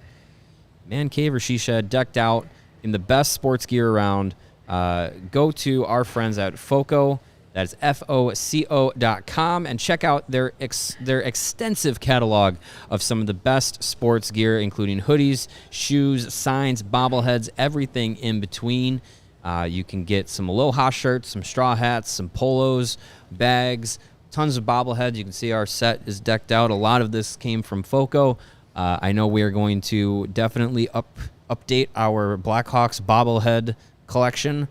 man cave or she shed decked out in the best sports gear around, go to our friends at FOCO. That's FOCO.com, and check out their extensive catalog of some of the best sports gear, including hoodies, shoes, signs, bobbleheads, everything in between. You can get some Aloha shirts, some straw hats, some polos, bags, tons of bobbleheads. You can see our set is decked out. A lot of this came from FOCO. I know we are going to definitely update our Blackhawks bobblehead collection.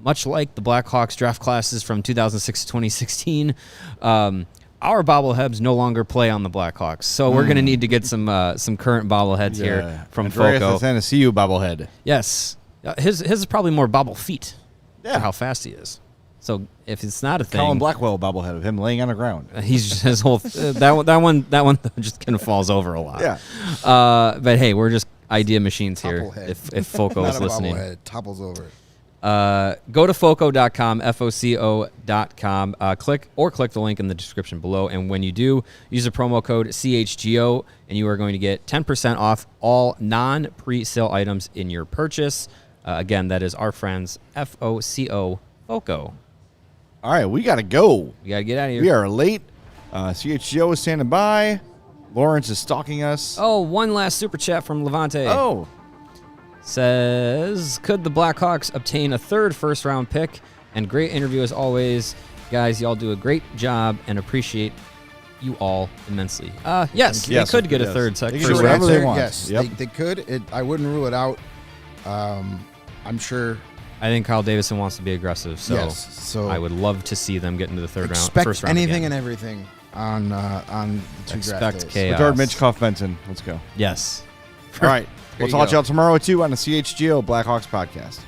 Much like the Blackhawks draft classes from 2006 to 2016, our bobbleheads no longer play on the Blackhawks. So we're going to need to get some current bobbleheads here from Andreas FOCO. the Tennessee bobblehead. Yes. His is probably more bobble feet Yeah. for how fast he is. So if it's not a thing, Colin Blackwell bobblehead of him laying on the ground. he's just his whole that one just kind of falls over a lot. Yeah. But hey, we're just idea machines here. Topplehead. If FOCO Not is a listening, bobblehead, it topples over. go to FOCO.com, FOCO.com. Click the link in the description below, and when you do, use the promo code CHGO, and you are going to get 10% off all non-pre-sale items in your purchase. Again, that is our friends FOCO. All right, we got to go. We got to get out of here. We are late. CHGO is standing by. Lawrence is stalking us. Oh, one last super chat from Levante. Oh. Says, could the Blackhawks obtain a third first-round pick? And great interview as always. Guys, y'all do a great job and appreciate you all immensely. Yes, they could get a third They can do first whatever round. they want. Yes, Yep. they could. I wouldn't rule it out. I'm sure. I think Kyle Davison wants to be aggressive, so, Yes, so I would love to see them get into the third round. expect First round anything again. and everything on the 2 draft Expect days. chaos. Bedard, Minchkoff, Benson. Let's go. Yes. All right. We'll talk to y'all tomorrow too on the CHGO Blackhawks podcast.